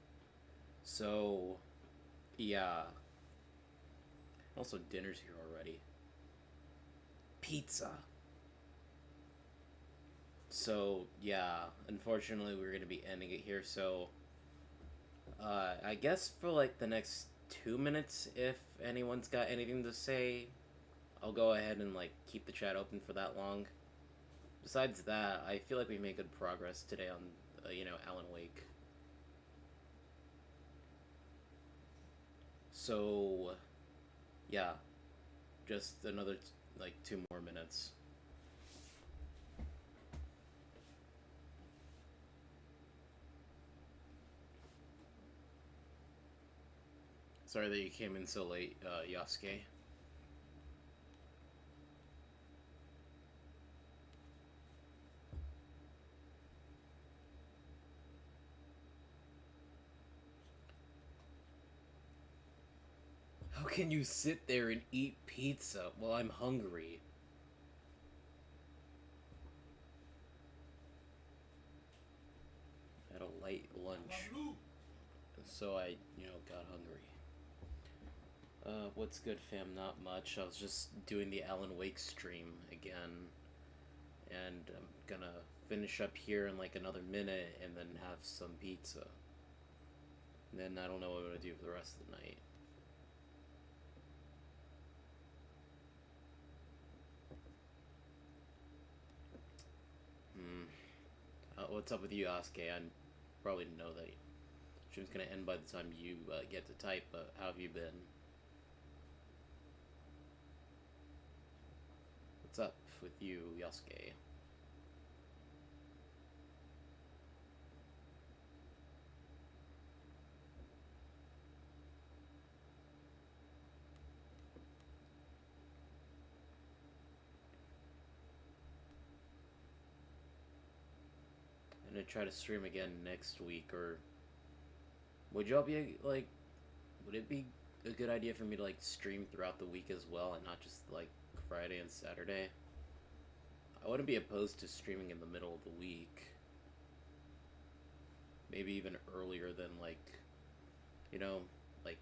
So, yeah. Also, dinner's here already. Pizza. So, yeah, unfortunately we're going to be ending it here, so I guess for like the next 2 minutes, if anyone's got anything to say, I'll go ahead and like keep the chat open for that long. Besides that, I feel like we made good progress today on, you know, Alan Wake. So, yeah, just another, like, 2 more minutes. Sorry that you came in so late, Yasuke. How can you sit there and eat pizza while I'm hungry? I had a late lunch, so I, you know, got hungry. What's good, fam? Not much. I was just doing the Alan Wake stream again, and I'm gonna finish up here in like another minute and then have some pizza. And then I don't know what I'm gonna do for the rest of the night. What's up with you, Asuke? I probably know that stream's gonna end by the time you get to type, but how have you been? What's up with you, Yasuke? I'm gonna try to stream again next week, or would y'all be like, would it be a good idea for me to like stream throughout the week as well and not just like Friday and Saturday? I wouldn't be opposed to streaming in the middle of the week. Maybe even earlier than like, you know, like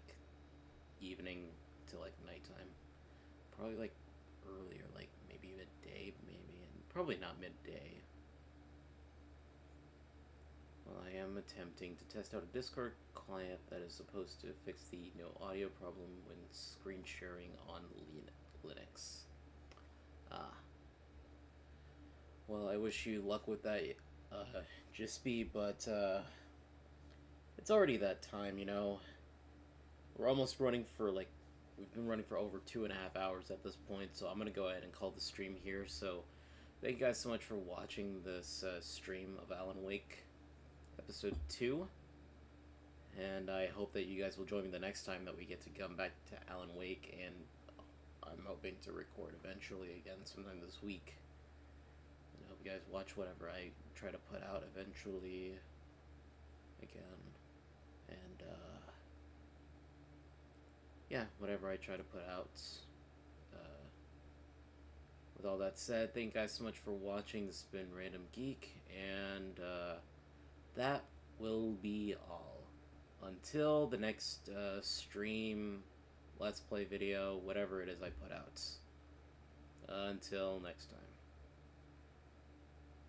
evening to like nighttime. Probably like earlier, like maybe midday, maybe, and probably not midday. Well, I am attempting to test out a Discord client that is supposed to fix the no audio problem when screen sharing on Linux. Well, I wish you luck with that, Jispy, but it's already that time, you know. We're almost running for like, we've been running for over 2.5 hours at this point, so I'm gonna go ahead and call the stream here. So, thank you guys so much for watching this stream of Alan Wake Episode 2, and I hope that you guys will join me the next time that we get to come back to Alan Wake, and I'm hoping to record eventually again sometime this week. And I hope you guys watch whatever I try to put out eventually again, and yeah, whatever I try to put out. With all that said, thank you guys so much for watching. This has been Random Geek, and that will be all. Until the next stream, Let's Play video, whatever it is I put out. Until next time.